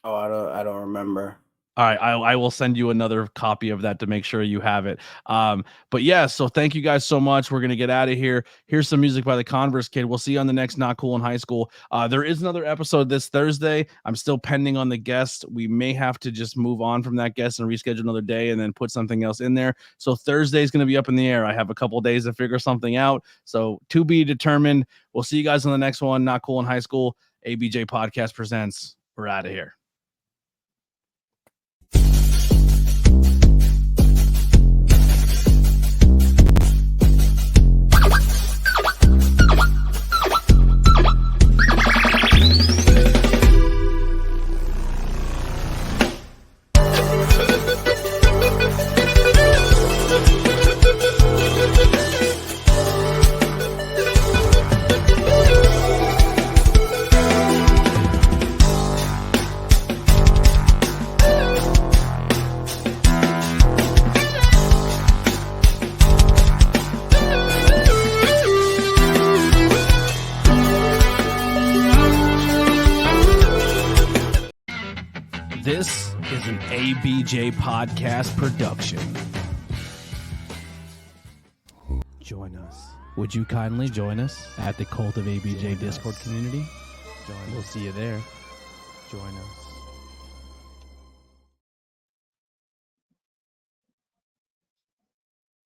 S2: Oh, I don't remember.
S1: All right, I will send you another copy of that to make sure you have it. But yeah, so thank you guys so much. We're gonna get out of here. Here's some music by the Converse Kid. We'll see you on the next Not Cool in High School. There is another episode this Thursday. I'm still pending on the guest. We may have to just move on from that guest and reschedule another day and then put something else in there. So Thursday is gonna be up in the air. I have a couple days to figure something out. So to be determined. We'll see you guys on the next one. Not Cool in High School. ABJ Podcast presents. We're out of here. This is an ABJ podcast production. Join us. Would you kindly join us at the Cult of ABJ Discord community? We'll see you there. Join us.